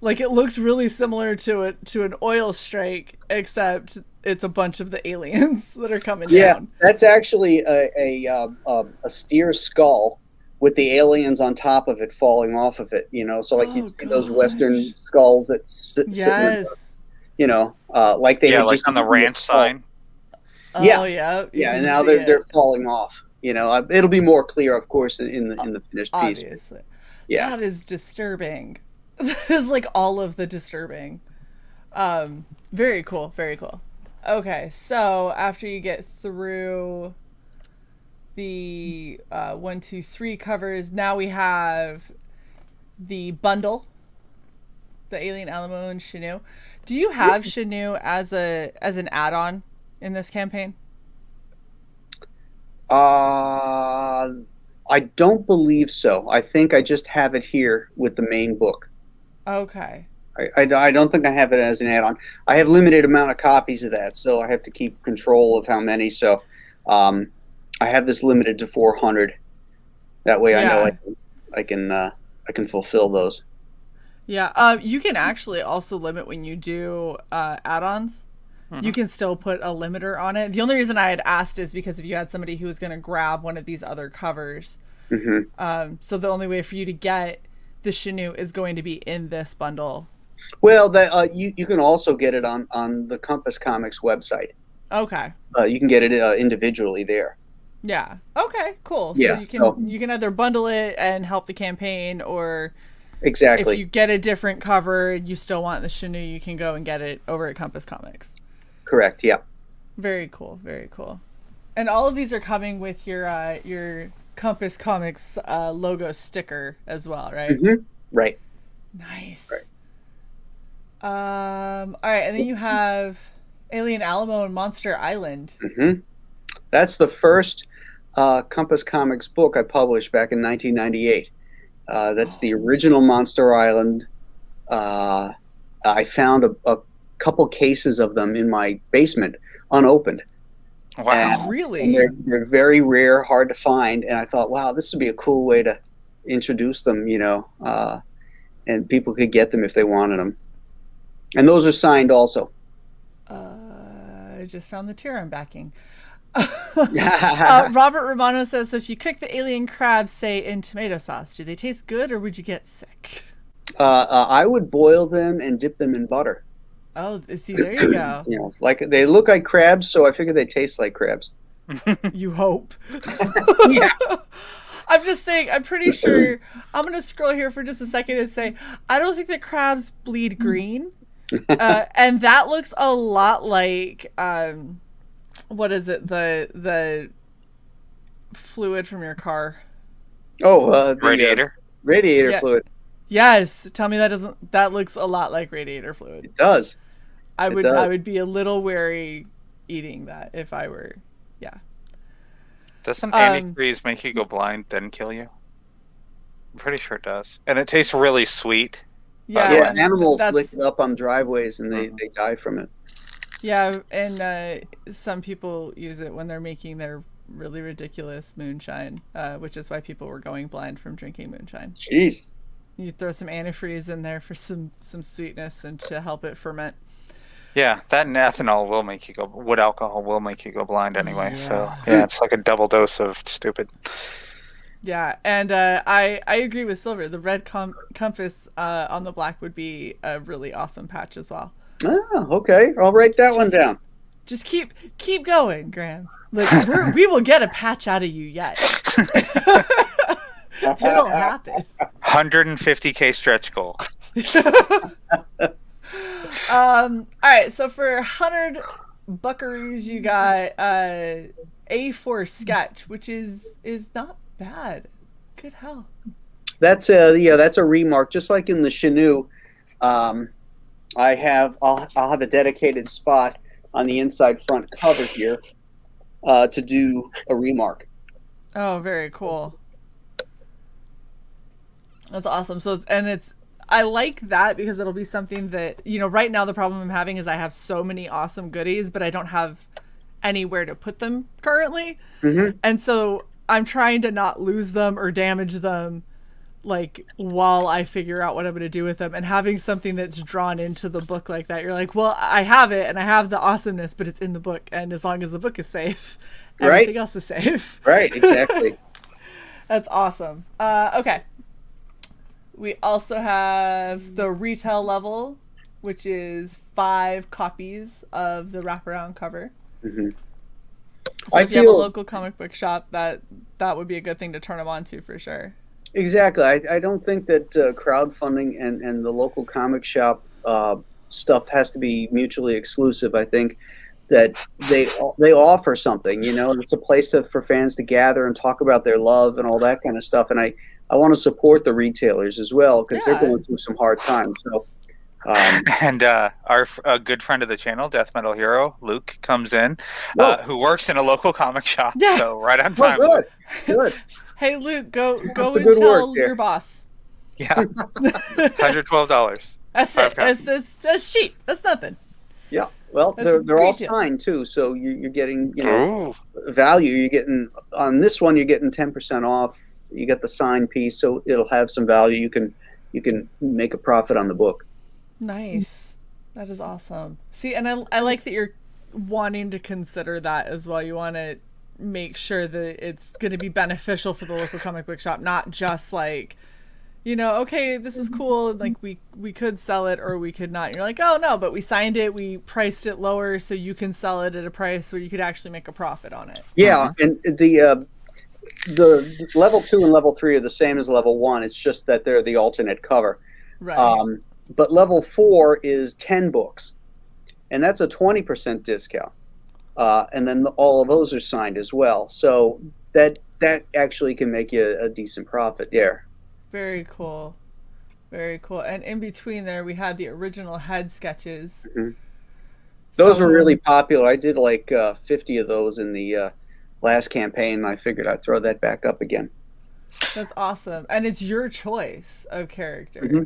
like it looks really similar to an oil strike, except it's a bunch of the aliens that are coming down. Yeah, that's actually a steer skull with the aliens on top of it falling off of it. You know, so like you'd see those Western skulls that sit you know, like they had like just on the ranch sign. Yeah, and now they're falling off. You know, it'll be more clear, of course, in the finished piece. Obviously, yeah, that is disturbing. That is like all of the disturbing. Very cool, very cool. Okay, so after you get through the 1, 2, 3 covers, now we have the bundle, the Alien Alamo and Shae. Do you have Shae as an add-on in this campaign? I don't believe so. I think I just have it here with the main book. Okay. I don't think I have it as an add-on. I have limited amount of copies of that, so I have to keep control of how many. So I have this limited to 400. That way I know I can fulfill those. Yeah. You can actually also limit when you do add-ons. You can still put a limiter on it. The only reason I had asked is because if you had somebody who was going to grab one of these other covers, so the only way for you to get the Shae is going to be in this bundle. Well, you can also get it on the Compass Comics website. Okay. You can get it individually there. Yeah. Okay. Cool. Yeah. So you can either bundle it and help the campaign, or exactly, if you get a different cover and you still want the Shae, you can go and get it over at Compass Comics. Correct. Yeah. Very cool. Very cool. And all of these are coming with your Compass Comics logo sticker as well, right? Right. Nice. Right. All right, and then you have Alien Alamo and Monster Island. That's the first Compass Comics book I published back in 1998. That's the original Monster Island. I found a couple cases of them in my basement, unopened. Wow, and, really? And they're very rare, hard to find. And I thought, wow, this would be a cool way to introduce them, you know, and people could get them if they wanted them. And those are signed also. I just found the tier I'm backing. Robert Romano says, so if you cook the alien crabs, say, in tomato sauce, do they taste good or would you get sick? I would boil them and dip them in butter. Oh, see, there you go. You know, like they look like crabs, so I figure they taste like crabs. You hope. Yeah. I'm just saying, I'm pretty sure, I'm going to scroll here for just a second and say, I don't think that crabs bleed green. And that looks a lot like, what is it? The fluid from your car. Oh, the radiator. Radiator fluid. Yes. Tell me that looks a lot like radiator fluid. It does. I would be a little wary eating that if I were, Doesn't antifreeze make you go blind then kill you? I'm pretty sure it does. And it tastes really sweet. Yeah, animals lick it up on driveways and they die from it. Yeah, and some people use it when they're making their really ridiculous moonshine, which is why people were going blind from drinking moonshine. Jeez. You throw some antifreeze in there for some sweetness and to help it ferment. Yeah, that and ethanol will make you go. Wood alcohol will make you go blind anyway. Yeah. So yeah, it's like a double dose of stupid. Yeah, and I agree with Silver. The red compass on the black would be a really awesome patch as well. Oh, okay. I'll write that one down. Just keep going, Graham. Like we will get a patch out of you yet. It'll happen. 150K stretch goal. All right, so for 100 buckaroos, you got A4 sketch, which is not bad. Good hell. That's a remark. Just like in the Shanu, I'll have a dedicated spot on the inside front cover here to do a remark. Oh, very cool. That's awesome. So I like that because it'll be something that, right now the problem I'm having is I have so many awesome goodies, but I don't have anywhere to put them currently. Mm-hmm. And so I'm trying to not lose them or damage them, like, while I figure out what I'm going to do with them. And having something that's drawn into the book like that, you're like, well, I have it and I have the awesomeness, but it's in the book. And as long as the book is safe, everything else is safe. Right, exactly. That's awesome. Okay. We also have the retail level, which is 5 copies of the wraparound cover. Mm-hmm. So if you have a local comic book shop, that would be a good thing to turn them on to for sure. Exactly. I don't think that crowdfunding and the local comic shop stuff has to be mutually exclusive. I think that they offer something. It's a place for fans to gather and talk about their love and all that kind of stuff. And I want to support the retailers as well because they're going through some hard times. So, and our good friend of the channel, Death Metal Hero, Luke, comes in, who works in a local comic shop. Yeah. So right on time. Oh, good. Hey, Luke, go and tell your boss. Yeah, $112. That's it. That's cheap. That's nothing. Yeah. Well, they're all signed too, so you're getting value. You're getting on this one. You're getting 10% off. You get the signed piece, so it'll have some value. You can make a profit on the book. Nice. That is awesome. See, and I like that you're wanting to consider that as well. You want to make sure that it's going to be beneficial for the local comic book shop, not just like, okay, this is cool, like we could sell it or we could not. And you're like, oh no, but we signed it, we priced it lower so you can sell it at a price where you could actually make a profit on it. Yeah, and the level 2 and level 3 are the same as level 1. It's just that they're the alternate cover. Right. But level 4 is 10 books, and that's a 20% discount. And then all of those are signed as well. So that actually can make you a decent profit there. Very cool. Very cool. And in between there, we had the original head sketches. Mm-hmm. Those were really popular. I did like 50 of those in the last campaign, and I figured I'd throw that back up again. That's awesome. And it's your choice of character. Mm-hmm.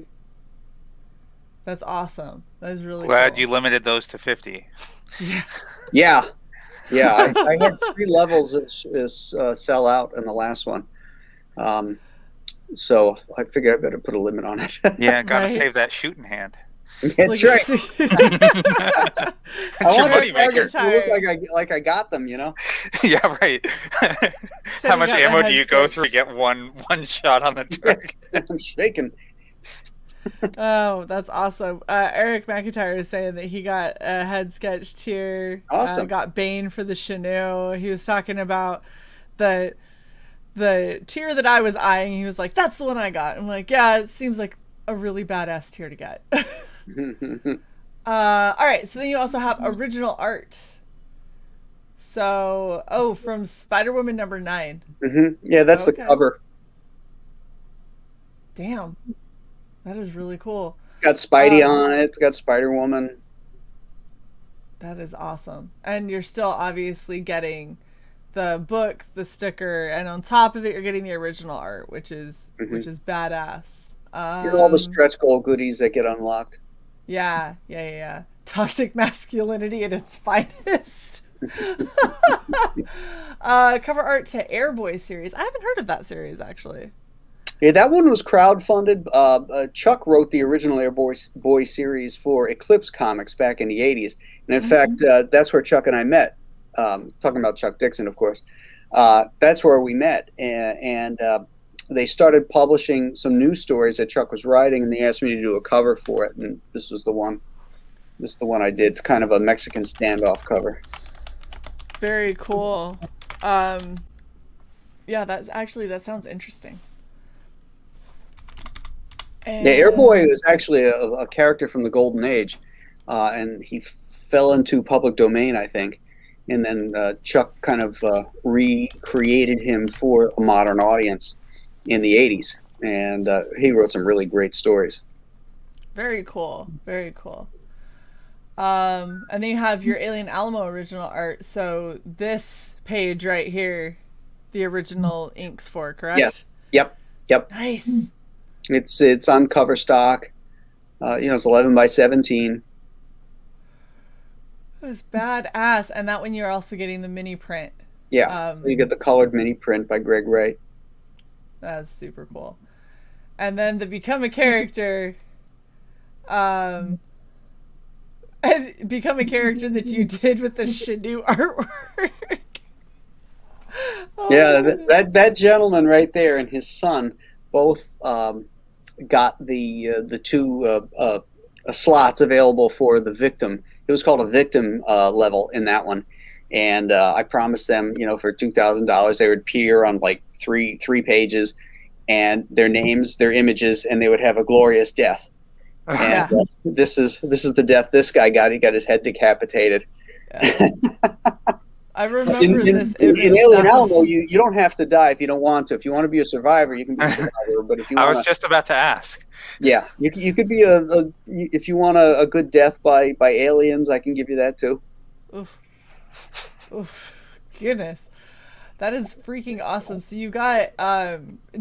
That's awesome. That is really glad cool. you limited those to 50. Yeah. Yeah. I had 3 levels sell out in the last one. So I figured I better put a limit on it. Yeah, gotta save that shooting hand. That's right. I want my targets to look like I got them, Yeah, right. How much ammo do you go through to get one shot on the target? I'm shaking. Oh, that's awesome. Eric McIntyre is saying that he got a head sketched here. Awesome. Got Bane for the Shanu. He was talking about the tier that I was eyeing. He was like, that's the one I got. I'm like, yeah, it seems like a really badass tier to get. All right, so then you also have original art. So, from Spider-Woman number 9. Mm-hmm. Yeah, that's the cover. Damn. That is really cool. It's got Spidey on it. It's got Spider-Woman. That is awesome. And you're still obviously getting the book, the sticker, and on top of it, you're getting the original art, which is badass. Get all the stretch goal goodies that get unlocked. Yeah. Toxic masculinity at its finest. Cover art to Airboy series. I haven't heard of that series, actually. Yeah, that one was crowdfunded. Chuck wrote the original Airboy series for Eclipse Comics back in the 80s. And in fact, that's where Chuck and I met. Talking about Chuck Dixon, of course. That's where we met. And they started publishing some news stories that Chuck was writing, and they asked me to do a cover for it. And this was the one. This is the one I did. It's kind of a Mexican standoff cover. Very cool. Yeah, that sounds interesting. And... Yeah, Airboy was actually a character from the Golden Age, and he fell into public domain, I think, and then Chuck kind of recreated him for a modern audience in the 80s, and he wrote some really great stories. Very cool. Very cool. And then you have your Alien Alamo original art. So this page right here, the original inks for, correct? Yes. Yep. Nice. It's on cover stock. It's 11 by 17. That's badass. And that one you're also getting the mini print. Yeah. So you get the colored mini print by Greg Wright. That's super cool. And then the Become a Character. And Become a Character that you did with the Shanu artwork. Yeah, that gentleman right there and his son both got the two slots available for the victim. It was called a victim level in that one, and I promised them, for $2,000 they would appear on like three pages, and their names, their images, and they would have a glorious death. And this is the death this guy got. He got his head decapitated. Yeah. I remember this in Alien Alamo, you don't have to die if you don't want to. If you want to be a survivor, you can be a survivor. But if you I was just about to ask. Yeah, you could be if you want a good death by aliens, I can give you that too. Oof. Goodness. That is freaking awesome. So you got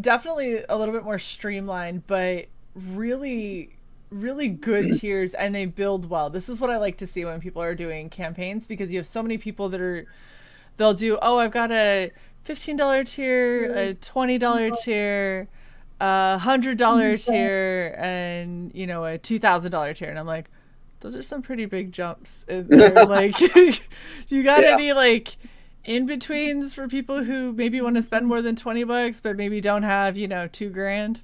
definitely a little bit more streamlined, but really, really good tiers, and they build well. This is what I like to see when people are doing campaigns, because you have so many people that they'll do, I've got a $15 tier, a $20 tier, a $100 tier, and a $2,000 tier, and I'm like, those are some pretty big jumps. Like, you got any like in betweens for people who maybe want to spend more than $20 but maybe don't have $2,000?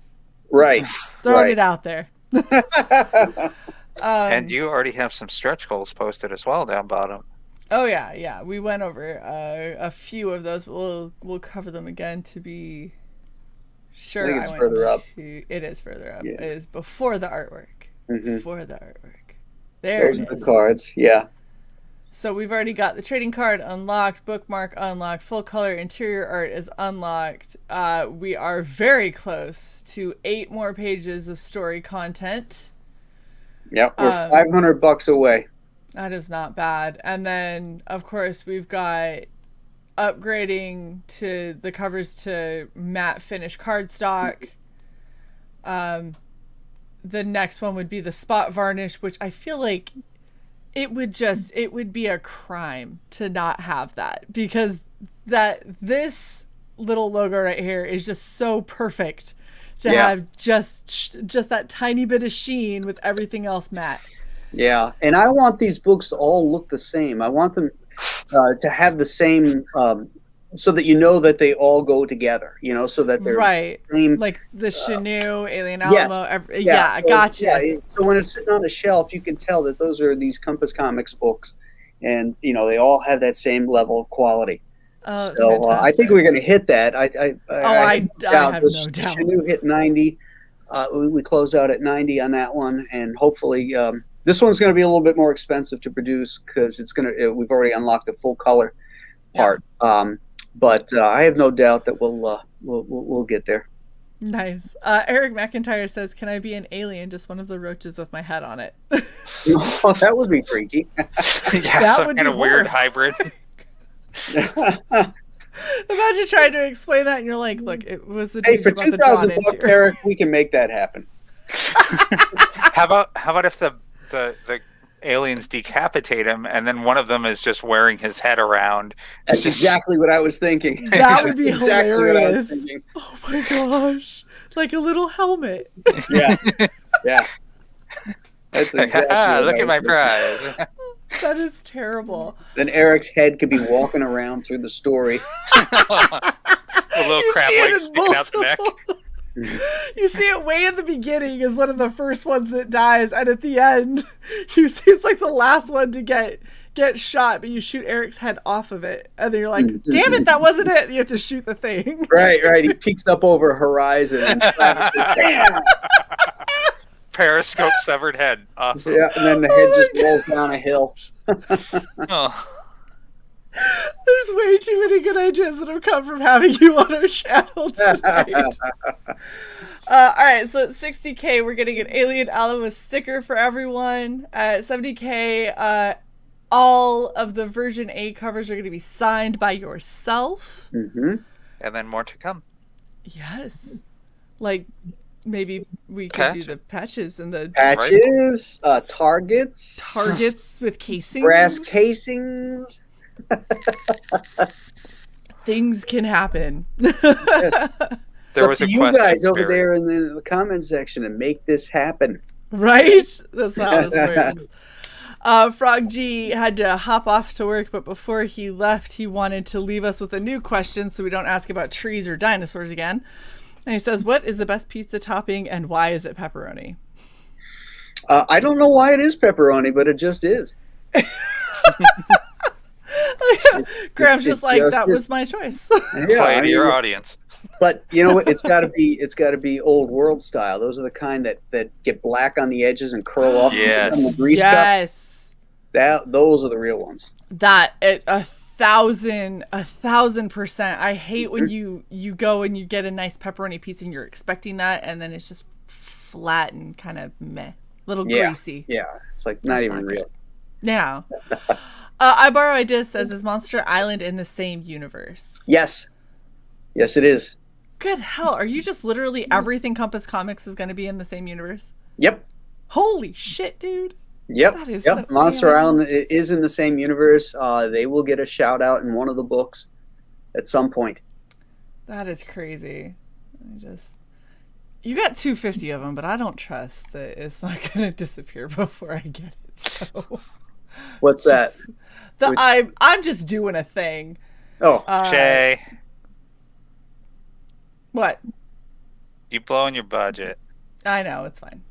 Right. Throwing it out there. And you already have some stretch goals posted as well down bottom. Oh yeah, we went over a few of those, but we'll cover them again to be sure. I think it's further up. It is further up. Yeah. It is before the artwork. Mm-hmm. Before the artwork. There's the cards. Yeah. So we've already got the trading card unlocked, bookmark unlocked, full color interior art is unlocked. We are very close to 8 more pages of story content. Yep, we're $500 away. That is not bad. And then, of course, we've got upgrading to the covers to matte finish cardstock. The next one would be the spot varnish, which I feel like it would be a crime to not have that, because this little logo right here is just so perfect to have just that tiny bit of sheen with everything else matte. Yeah, and I want these books to all look the same. I want them to have the same, so that that they all go together. So that they're right, same, like the Shae, Alien Alamo. Yes, I gotcha. Yeah, so when it's sitting on the shelf, you can tell that those are these Compass Comics books, and they all have that same level of quality. Oh, so I think we're going to hit that. I have no doubt. Shae hit 90. We close out at 90 on that one, and hopefully. This one's going to be a little bit more expensive to produce because we've already unlocked the full color part. But I have no doubt that we'll get there. Nice. Eric McIntyre says, "Can I be an alien? Just one of the roaches with my head on it." Oh, that would be freaky. Some kind of weird hybrid. Imagine trying to explain that, and you're like, "Look, it was the for $2,000, Eric, we can make that happen." How about if the aliens decapitate him, and then one of them is just wearing his head around? That's exactly what I was thinking. That would be exactly hilarious. What I was thinking. Oh my gosh. Like a little helmet. Yeah. That's exactly look at my prize. That is terrible. Then Eric's head could be walking around through the story. A little crab leg sticking out the neck. You see it way in the beginning is one of the first ones that dies, and at the end, you see it's like the last one to get shot, but you shoot Eric's head off of it, and then you're like, damn it, that wasn't it. You have to shoot the thing. Right. He peeks up over a horizon and Travis says, bam! Periscope severed head. Awesome. Yeah, and then the head just rolls down a hill. Oh. There's way too many good ideas that have come from having you on our channel tonight. All right, so at 60K, we're getting an Alien Alamo sticker for everyone. At 70K, all of the version A covers are going to be signed by yourself. Mm-hmm. And then more to come. Yes. Like, maybe we could do the patches and the... Patches, targets. Targets with casings. Brass casings. Things can happen. Yes. There was up a to you question guys over buried. there in the comment section and make this happen. Right? That's how this works. Frog G had to hop off to work, but before he left, he wanted to leave us with a new question so we don't ask about trees or dinosaurs again. And he says, what is the best pizza topping and why is it pepperoni? I don't know why it is pepperoni, but it just is. Graham's just like, just that is. was my choice. Yeah, Play to your audience. But you know what? It's got to be old world style. Those are the kind that get black on the edges and curl up. Yes. On the grease Yes. cup. Those are the real ones. That 1,000%. I hate when you go and you get a nice pepperoni piece and you're expecting that, and then it's just flat and kind of meh, little greasy. Yeah, it's like not even real. Now, I Borrow Ideas says, is Monster Island in the same universe? Yes, it is. Good hell, are you just literally everything Compass Comics is going to be in the same universe? Yep. Holy shit, dude. Yep. That is yep. so Monster damn. Island is in the same universe. They will get a shout out in one of the books at some point. That is crazy. You got 250 of them, but I don't trust that it's not going to disappear before I get it. So What's that? I'm just doing a thing. Oh, Shae, What? you blowing your budget. I know, it's fine.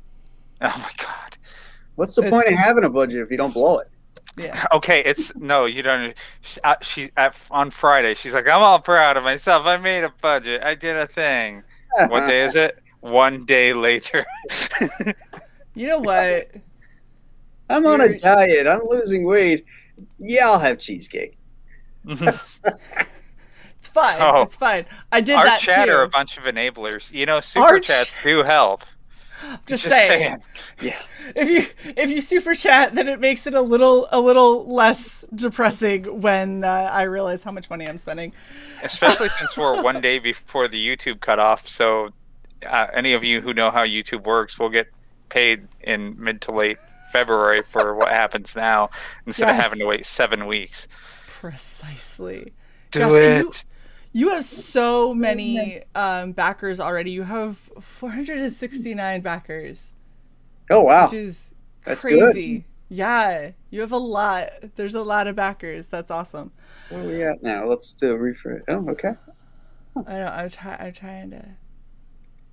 Oh my god. what's the point of having a budget if you don't blow it? Yeah. Okay, no, you don't. On Friday, she's like, I'm all proud of myself. I made a budget. I did a thing. What day is it? 1 day later. You know what? I'm on a diet. I'm losing weight. Yeah, I'll have cheesecake. It's fine. Oh. It's fine. I did Our that chat too. are a bunch of enablers. You know, super chats do help. Just saying. Yeah. If you super chat, then it makes it a little less depressing when I realize how much money I'm spending. Especially since we're 1 day before the YouTube cutoff. So any of you who know how YouTube works will get paid in mid to late February for what happens now instead of having to wait 7 weeks. Precisely. Do it. You have so many backers already. You have 469 backers. Oh, wow. Which is That's crazy. good. Yeah, you have a lot. There's a lot of backers. That's awesome. Where are we at now? Let's do a refresh. Oh, okay. I know. I'm trying to.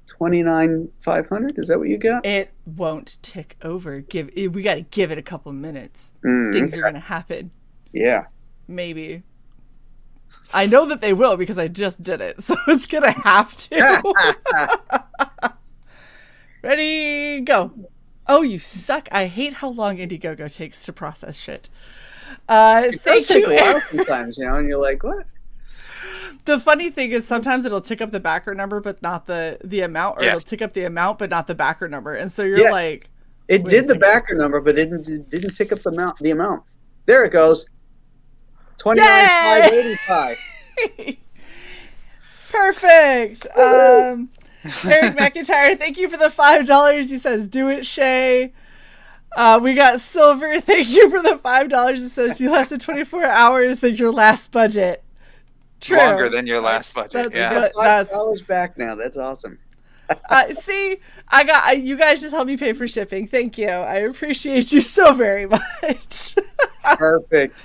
29,500. Is that what you got? It won't tick over. We got to give it a couple minutes. Things are gonna happen. Yeah. Maybe. I know that they will because I just did it, so it's gonna have to. Ready, go. Oh, you suck. I hate how long Indiegogo takes to process shit. It does Thank take you. a while sometimes, and you're like, what? The funny thing is sometimes it'll tick up the backer number but not the amount, or it'll tick up the amount but not the backer number. And so you're like, it did the backer number, but it didn't tick up the amount. There it goes. 29,585. Perfect. Eric McIntyre, thank you for the $5. He says, do it, Shae. We got Silver. Thank you for the $5. It says you lasted 24 hours than your last budget. True. Longer than your last budget. That's $5 back now. That's awesome. See, you guys just helped me pay for shipping. Thank you. I appreciate you so very much. Perfect.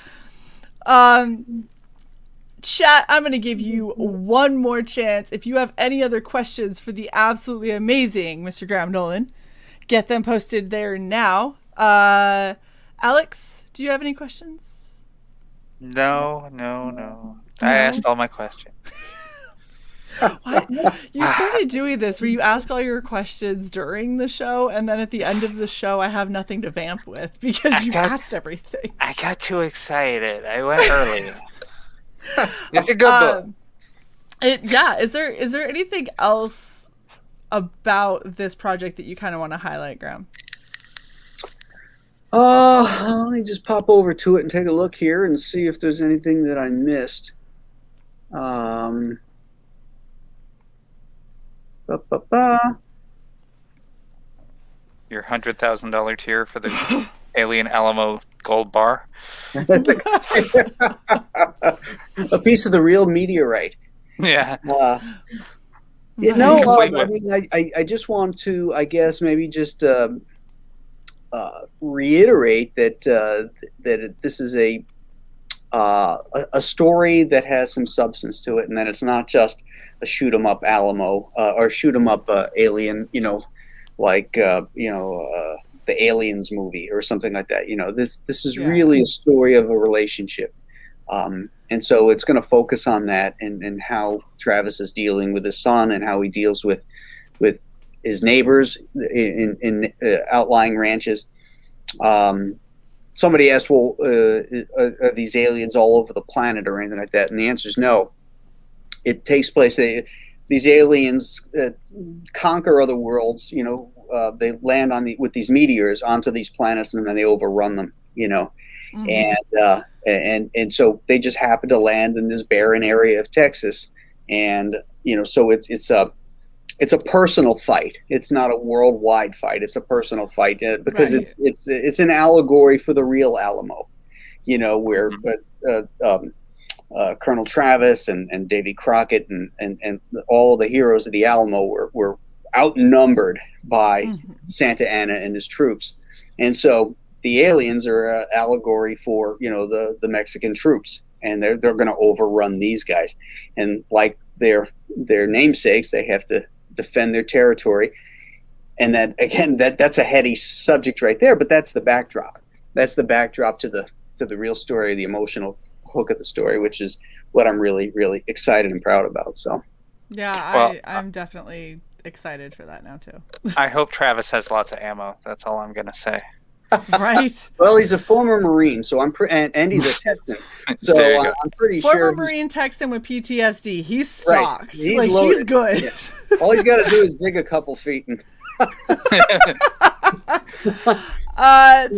Chat, I'm going to give you one more chance. If you have any other questions for the absolutely amazing Mr. Graham Nolan, get them posted there now. Alex, do you have any questions? No. I asked all my questions. What? You started doing this where you ask all your questions during the show, and then at the end of the show, I have nothing to vamp with because you asked everything. I got too excited. I went early. It's a good book. Is there anything else about this project that you kind of want to highlight, Graham? Let me just pop over to it and take a look here and see if there's anything that I missed. Your $100,000 tier for the Alien Alamo gold bar. A piece of the real meteorite. Yeah. I just want to, I guess, maybe just reiterate that this is a story that has some substance to it, and that it's not just a shoot 'em up Alamo or shoot 'em up Alien, like the Aliens movie or something like that. This is really a story of a relationship, and so it's going to focus on that and how Travis is dealing with his son and how he deals with his neighbors in outlying ranches. Somebody asked, well, are these aliens all over the planet or anything like that? And the answer is no. It takes place. These aliens conquer other worlds. They land with these meteors onto these planets, and then they overrun them. And so they just happen to land in this barren area of Texas, and so it's a personal fight. It's not a worldwide fight. It's a personal fight because it's an allegory for the real Alamo, where Colonel Travis and Davy Crockett and all the heroes of the Alamo were outnumbered by Santa Anna and his troops, and so the aliens are an allegory for the Mexican troops, and they're going to overrun these guys, and like their namesakes, they have to defend their territory. And that, again, that's a heady subject right there, but that's the backdrop. That's the backdrop to the real story, the emotional hook of the story, which is what I'm really, really excited and proud about. So I'm definitely excited for that now too. I hope Travis has lots of ammo. That's all I'm gonna say. Right. Well, he's a former Marine, so and he's a Texan, so I'm pretty sure. Former Marine Texan with PTSD. He's stocked. Right. He's good. Yeah. All he's got to do is dig a couple feet. And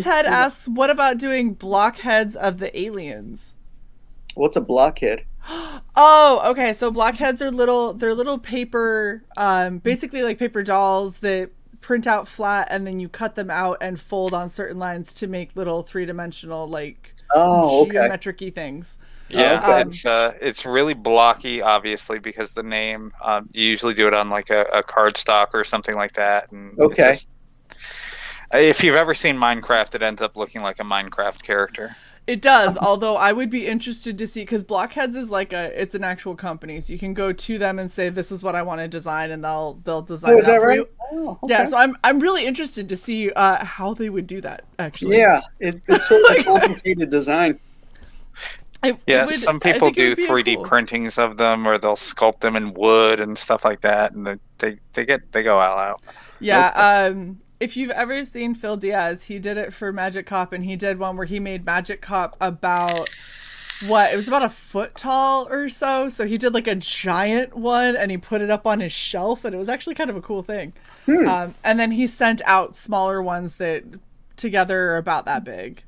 Ted asks, "What about doing blockheads of the aliens?" What's a blockhead? Oh, okay. So blockheads are little paper, basically like paper dolls that print out flat, and then you cut them out and fold on certain lines to make little three-dimensional geometric-y things. Yeah, it's really blocky, obviously, because the name. You usually do it on like a cardstock or something like that. And if you've ever seen Minecraft, it ends up looking like a Minecraft character. It does, although I would be interested to see, because Blockheads is it's an actual company, so you can go to them and say, this is what I want to design, and they'll design it out for you. Oh, okay. Yeah, so I'm really interested to see how they would do that, actually. Yeah, it's sort of a complicated design. Some people do 3D printings of them, or they'll sculpt them in wood and stuff like that, and they go all out. Yeah, if you've ever seen Phil Diaz, he did it for Magic Cop, and he did one where he made Magic Cop about it was about a foot tall or so. So he did like a giant one, and he put it up on his shelf, and it was actually kind of a cool thing. And then he sent out smaller ones that together are about that big.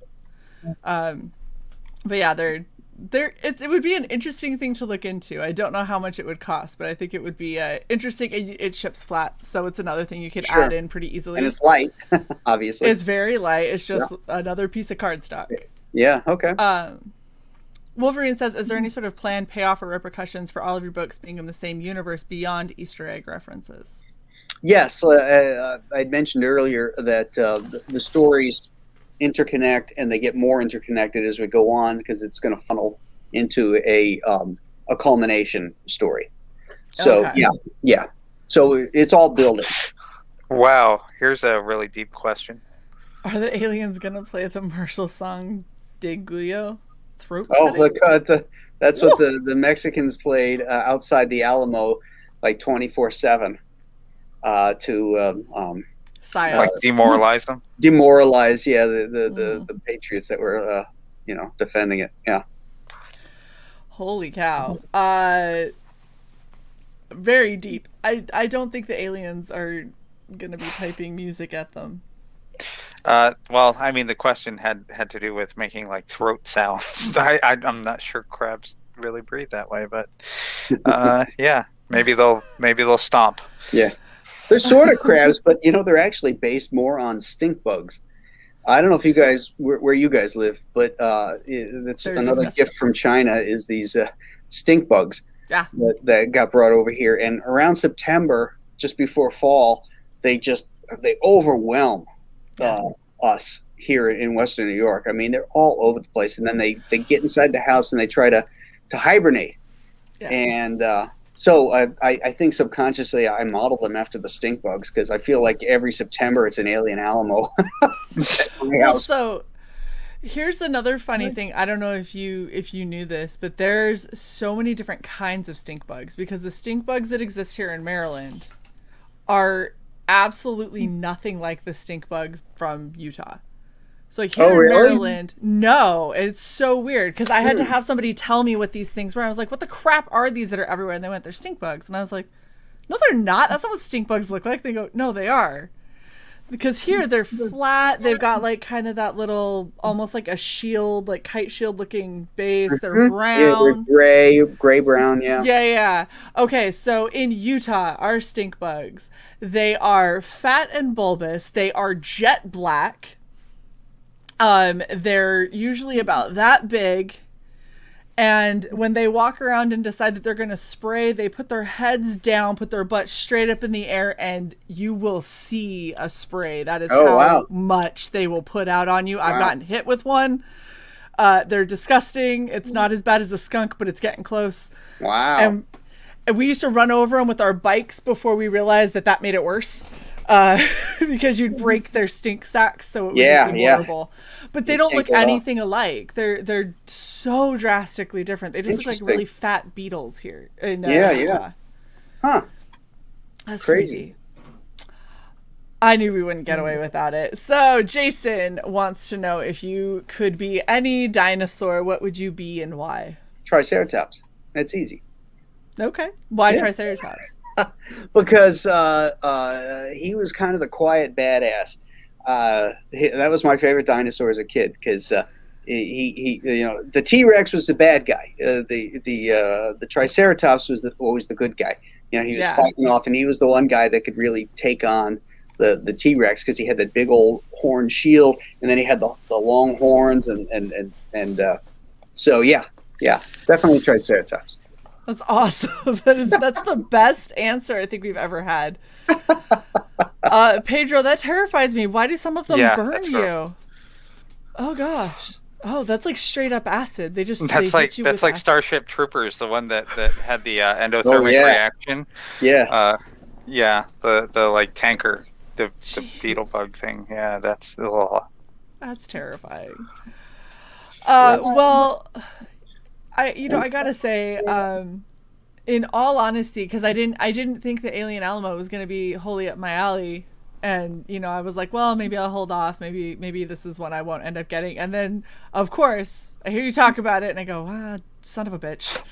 But yeah, it would be an interesting thing to look into. I don't know how much it would cost, but I think it would be interesting. It ships flat, so it's another thing you could add in pretty easily. And it's light, obviously. It's very light. It's just another piece of cardstock. Yeah, okay. Wolverine says, is there any sort of planned payoff or repercussions for all of your books being in the same universe beyond Easter egg references? Yes, I'd mentioned earlier that the stories interconnect, and they get more interconnected as we go on, because it's going to funnel into a a culmination story. So Okay. yeah. So it's all building. Wow, here's a really deep question. Are the aliens gonna play the Marshall song "Deguyo"? Throat Oh, cutting. that's Woo! what the Mexicans played outside the Alamo, like 24/7, to Like Psyops. demoralize them? demoralize, Mm. the Patriots that were defending it. Yeah. Holy cow. Very deep. I don't think the aliens are gonna be piping music at them. Well, I mean, the question had to do with making like throat sounds. I'm not sure crabs really breathe that way, but yeah, maybe they'll stomp. Yeah. They're sort of crabs, but they're actually based more on stink bugs. I don't know if you guys where you guys live, but that's They're another disgusting. gift from China is these stink bugs Yeah. that got brought over here. And around September, just before fall, they overwhelm Yeah. us here in Western New York. I mean, they're all over the place, and then they get inside the house and they try to hibernate. Yeah. And so I think subconsciously I model them after the stink bugs because I feel like every September it's an Alien Alamo. Well, so here's another funny thing. I don't know if you knew this, but there's so many different kinds of stink bugs because the stink bugs that exist here in Maryland are absolutely nothing like the stink bugs from Utah. So like here Oh, in really? Maryland, no, it's so weird because I had to have somebody tell me what these things were. I was like, "What the crap are these that are everywhere?" And they went, "They're stink bugs." And I was like, "No, they're not. That's not what stink bugs look like." They go, "No, they are." Because here they're flat. They've got like kind of that little, almost like a shield, like kite shield looking base. They're Yeah, they're brown. gray brown. Yeah. Yeah, yeah. Okay, so in Utah, our stink bugs, they are fat and bulbous. They are jet black. They're usually about that big. And when they walk around and decide that they're going to spray, they put their heads down, put their butts straight up in the air, and you will see a spray. That is Oh, how wow. much they will put out on you. I've Wow. gotten hit with one. They're disgusting. It's not as bad as a skunk, but it's getting close. Wow. And we used to run over them with our bikes before we realized that made it worse. Because you'd break their stink sacks, so it would just be horrible. But they don't can't look get off. anything alike. They're so drastically different. They just look like Interesting. really fat beetles here in Yeah, Utah. yeah. Huh. That's Crazy. crazy. I knew we wouldn't get away without it. So Jason wants to know if you could be any dinosaur, what would you be and why? Triceratops. That's easy. Okay. Why Yeah. Triceratops? Because he was kind of the quiet badass. That was my favorite dinosaur as a kid because he the T-Rex was the bad guy. The Triceratops was always the good guy. He was fighting off, and he was the one guy that could really take on the T-Rex because he had that big old horn shield, and then he had the long horns, and so yeah, definitely Triceratops. That's awesome. That's the best answer I think we've ever had. Pedro, that terrifies me. Why do some of them burn that's you? gross. Oh gosh. Oh, that's like straight up acid. They That's hit like you that's with like acid. Starship Troopers, the one that had the endothermic yeah. reaction. Yeah. Yeah, the like tanker, the Jeez. beetle bug thing. Yeah, that's That's terrifying. Well, I gotta say, in all honesty, because I didn't think the Alien Alamo was gonna be wholly up my alley, and I was like, well, maybe I'll hold off. Maybe this is one I won't end up getting. And then, of course, I hear you talk about it, and I go, ah, son of a bitch.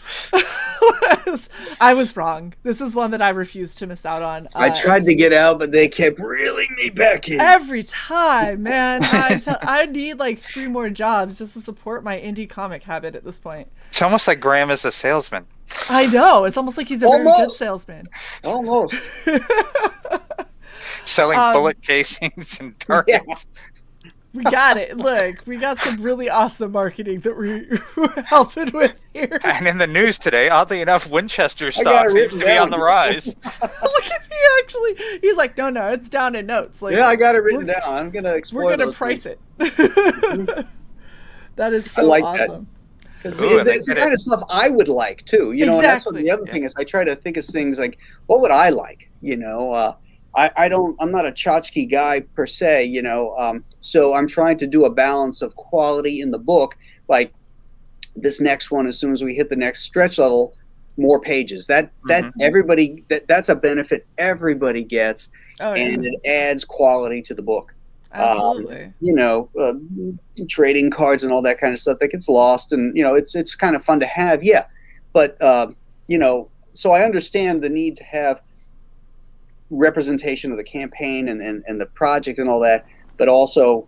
I was wrong. This is one that I refuse to miss out on. I tried to get out, but they kept reeling me back in. Every time, man. I need like 3 more jobs just to support my indie comic habit at this point. it's almost like Graham is a salesman. I know. It's almost like he's a very good Almost. salesman. Almost. Selling bullet casings and targets. We got it. Look, we got some really awesome marketing that we're helping with here. And in the news today, oddly enough, Winchester got stock it seems written to be on down. the rise. Look at he's like, no, it's down in notes. Like, Yeah, I got it written down. I'm gonna explore. we're gonna those price things. it. That is so I like that. awesome. Because Ooh, and they it's the did kind it. of stuff I would like too, you know. And that's what Exactly. the other thing is. I try to think of things like, what would I like, you know? I'm not a tchotchke guy per se, you know. So I'm trying to do a balance of quality in the book. Like this next one, as soon as we hit the next stretch level, more pages. That Hmm. everybody that's a benefit everybody gets, Oh yeah, and it adds quality to the book. absolutely. You know, trading cards and all that kind of stuff that gets lost, and you know, it's kind of fun to have, yeah. But you know, so I understand the need to have representation of the campaign and the project and all that, but also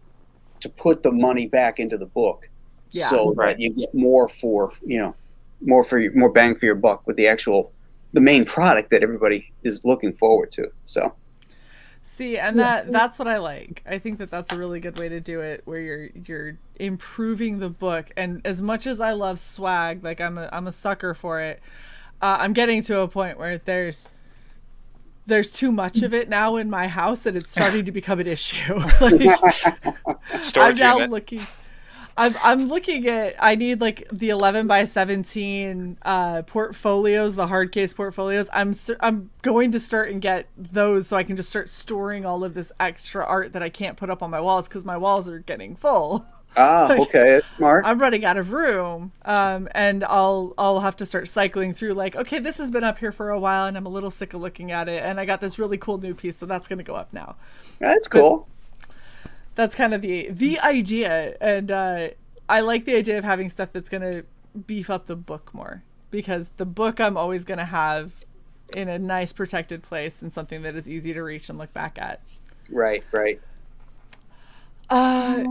to put the money back into the book Yeah. so Right. that you get more for, you know, more bang for your buck with the main product that everybody is looking forward to. So See, and that's what I like. I think that that's a really good way to do it, where you're improving the book. And as much as I love swag, like I'm a sucker for it. I'm getting to a point where there's too much of it now in my house, and it's starting to become an issue. Like I'm Storage now unit. looking. I'm looking at. I need like the 11 by 17 portfolios, the hard case portfolios. I'm going to start and get those so I can just start storing all of this extra art that I can't put up on my walls because my walls are getting full. Like, okay, that's smart. I'm running out of room, and I'll have to start cycling through. Like, okay, this has been up here for a while, and I'm a little sick of looking at it. And I got this really cool new piece, so that's going to go up now. That's But cool. that's kind of the idea, and I like the idea of having stuff that's gonna beef up the book more, because the book I'm always gonna have in a nice protected place and something that is easy to reach and look back at. Right, right. uh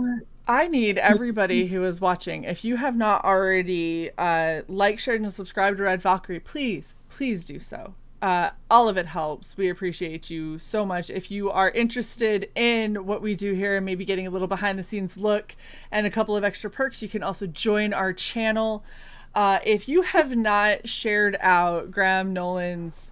I need everybody who is watching, if you have not already liked, shared, and subscribed to Red Valkyrie, please do so. All of it helps. We appreciate you so much. If you are interested in what we do here and maybe getting a little behind the scenes look and a couple of extra perks, you can also join our channel. If you have not shared out Graham Nolan's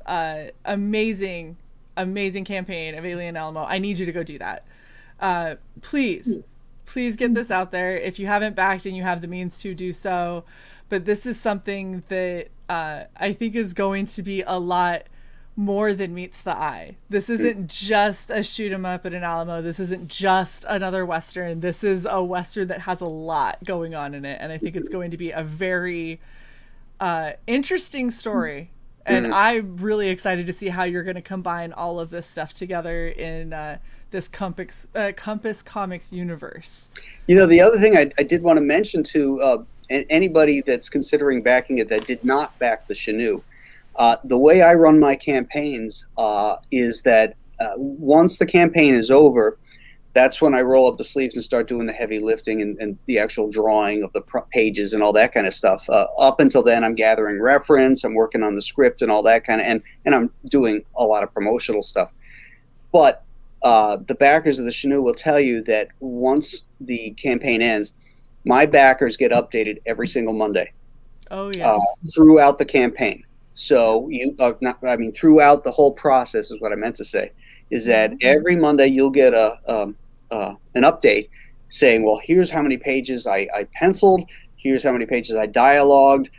amazing campaign of Alien Alamo, I need you to go do that. Please get this out there. If you haven't backed and you have the means to do so, but this is something that I think is going to be a lot more than meets the eye. This isn't just a shoot 'em up at an Alamo. This isn't just another Western. This is a Western that has a lot going on in it, and I think it's going to be a very interesting story. And I'm really excited to see how you're going to combine all of this stuff together in this Compass Comics universe. You know, the other thing I did want to mention to anybody that's considering backing it that did not back the Shanu, the way I run my campaigns is that once the campaign is over, that's when I roll up the sleeves and start doing the heavy lifting and the actual drawing of the pages and all that kind of stuff. Up until then, I'm gathering reference, I'm working on the script and all that kind of, and I'm doing a lot of promotional stuff. But the backers of the Shanu will tell you that once the campaign ends, my backers get updated every single Monday. Oh yes. Throughout the campaign. So throughout the whole process is what I meant to say. Is that every Monday you'll get an update saying, well, here's how many pages I penciled, here's how many pages I dialogued,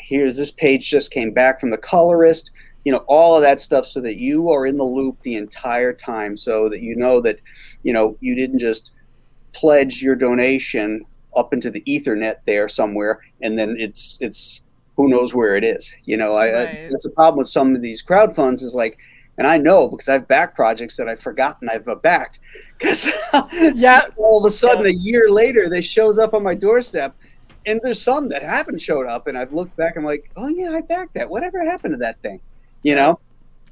here's this page just came back from the colorist, you know, all of that stuff, so that you are in the loop the entire time, so that you know that, you know, you didn't just pledge your donation up into the Ethernet there somewhere, and then it's who knows where it is. You know, Right. that's a problem with some of these crowd funds is like, and I know because I've backed projects that I've forgotten I've backed, because Yeah. all of a sudden a year later they shows up on my doorstep, and there's some that haven't showed up, and I've looked back, I'm like, oh yeah, I backed that. Whatever happened to that thing? You know?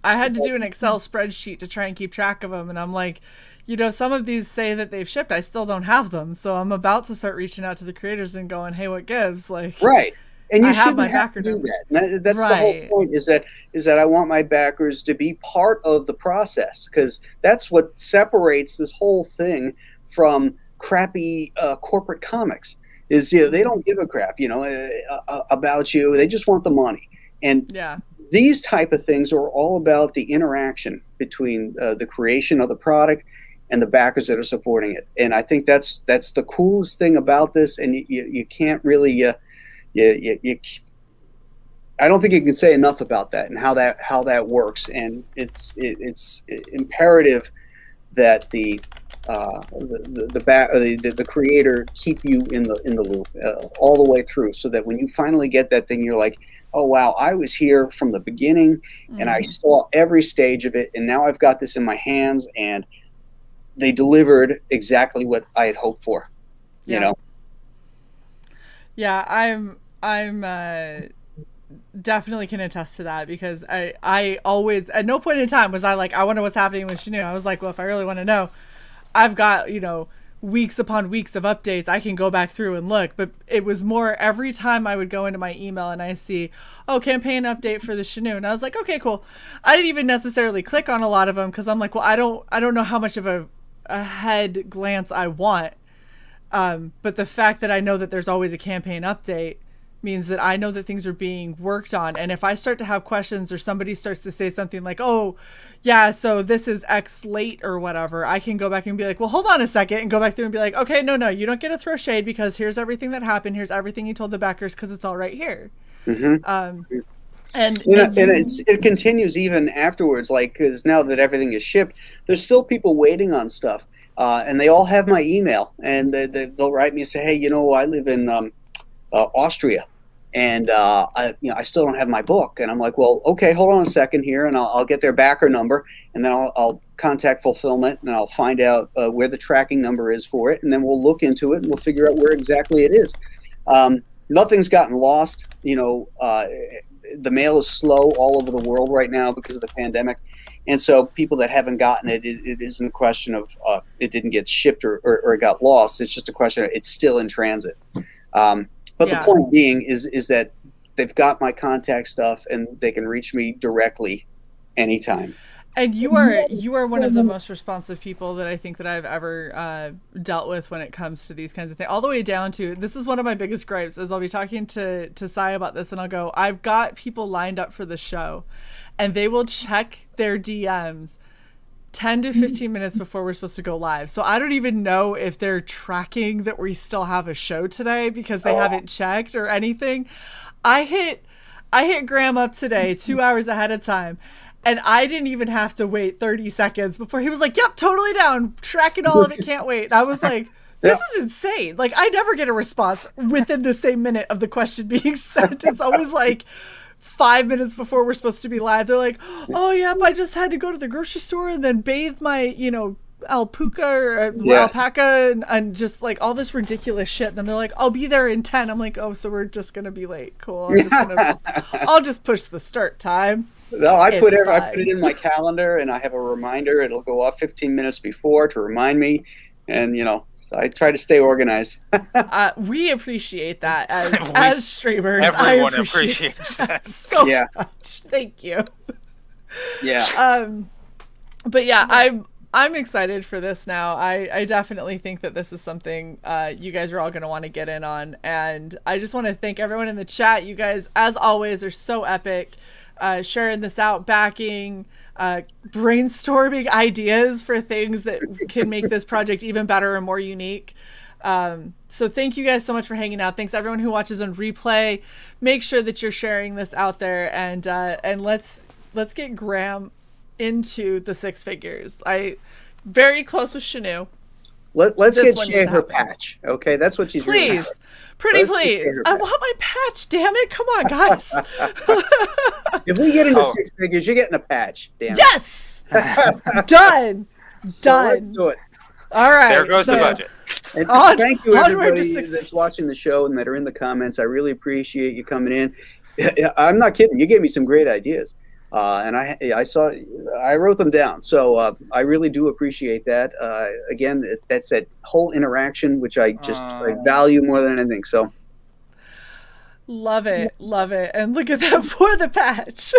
I had to do an Excel spreadsheet to try and keep track of them, and I'm like, you know, some of these say that they've shipped. I still don't have them, so I'm about to start reaching out to the creators and going, "Hey, what gives?" Like, right. And you I have shouldn't my have backer to do number. that. That's the whole Right. point. Is that I want my backers to be part of the process, because that's what separates this whole thing from crappy corporate comics. Is, you know, they don't give a crap, you know, about you. They just want the money. And Yeah. these type of things are all about the interaction between the creation of the product and the backers that are supporting it. And I think that's the coolest thing about this. And you can't really you I don't think you can say enough about that and how that works. And it's imperative that the creator keep you in the loop all the way through, so that when you finally get that thing, you're like, oh wow, I was here from the beginning, and I saw every stage of it, and now I've got this in my hands, and they delivered exactly what I had hoped for. You know. Yeah, I'm definitely can attest to that, because I always, at no point in time was I like, I wonder what's happening with Shanu. I was like, well, if I really want to know, I've got, weeks upon weeks of updates. I can go back through and look. But it was more every time I would go into my email and I see, oh, campaign update for the Shanu. And I was like, okay, cool. I didn't even necessarily click on a lot of them, because I'm like, well, I don't know how much of a head glance I want. But the fact that I know that there's always a campaign update means that I know that things are being worked on. And if I start to have questions, or somebody starts to say something like, oh, yeah, so this is X late or whatever, I can go back and be like, well, hold on a second, and go back through and be like, okay, no, you don't get to throw shade, because here's everything that happened. Here's everything you told the backers, because it's all right here. Mm-hmm. And it continues even afterwards, like, because now that everything is shipped, there's still people waiting on stuff. And they all have my email, and they'll write me and say, hey, I live in Austria, and I still don't have my book. And I'm like, well, okay, hold on a second here, and I'll get their backer number, and then I'll contact fulfillment, and I'll find out where the tracking number is for it, and then we'll look into it, and we'll figure out where exactly it is. Nothing's gotten lost. The mail is slow all over the world right now because of the pandemic. And so people that haven't gotten it, it isn't a question of it didn't get shipped or it got lost. It's just a question of it's still in transit. But the point being is that they've got my contact stuff, and they can reach me directly anytime. And you are one of the most responsive people that I think that I've ever dealt with when it comes to these kinds of things. All the way down to, this is one of my biggest gripes, is I'll be talking to CY about this, and I'll go, I've got people lined up for the show, and they will check their DMs 10 to 15 minutes before we're supposed to go live. So I don't even know if they're tracking that we still have a show today, because they haven't checked or anything. I hit Graham up today 2 hours ahead of time, and I didn't even have to wait 30 seconds before he was like, yep, totally down, tracking all of it, can't wait. And I was like, this is insane. Like, I never get a response within the same minute of the question being sent. It's always like 5 minutes before we're supposed to be live. They're like, oh, yep, I just had to go to the grocery store and then bathe my, alpaca and just like all this ridiculous shit. And then they're like, I'll be there in 10. I'm like, oh, so we're just going to be late. Cool. I'll just push the start time. No, I put it in my calendar, and I have a reminder. It'll go off 15 minutes before to remind me. And, so I try to stay organized. We appreciate that as streamers. Everyone appreciates that so much. Thank you. Yeah. But yeah, I'm excited for this now. I definitely think that this is something you guys are all going to want to get in on. And I just want to thank everyone in the chat. You guys, as always, are so epic. Sharing this out, backing, brainstorming ideas for things that can make this project even better and more unique. So thank you guys so much for hanging out. Thanks everyone who watches on replay. Make sure that you're sharing this out there, and let's get Graham into the six figures. Very close with Shanu. Let's get Shae her patch. Okay, that's what she's please. Really Pretty please. I want my patch, damn it. Come on, guys. If we get into six figures, you're getting a patch. Damn it. Yes! Done. So let's do it. All right. There goes the budget. And thank you, everybody that's watching the show and that are in the comments. I really appreciate you coming in. I'm not kidding. You gave me some great ideas. And I wrote them down. So I really do appreciate that. Again, that's that whole interaction, which I value more than anything. So love it. And look at that for the patch.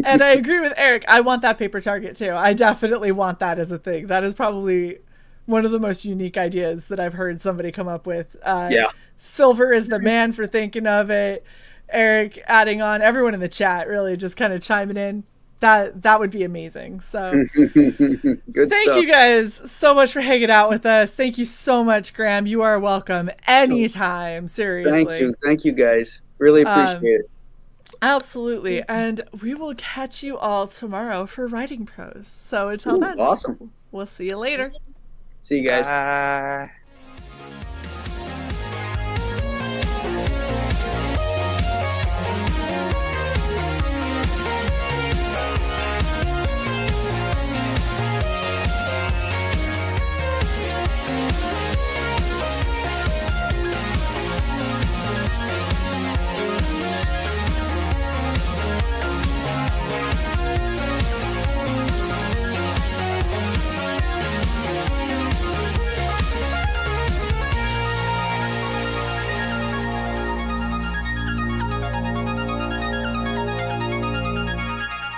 And I agree with Eric. I want that paper target too. I definitely want that as a thing. That is probably one of the most unique ideas that I've heard somebody come up with. Silver is the man for thinking of it. Eric adding on, everyone in the chat really just kind of chiming in. that would be amazing. So Good thank stuff. you guys so much for hanging out with us. Thank you so much, Graham. You are welcome anytime. Seriously. Thank you guys. Really Um, appreciate it. absolutely. And we will catch you all tomorrow for Writing Pros. So until Ooh, then, awesome. we'll see you later. See you guys. Bye.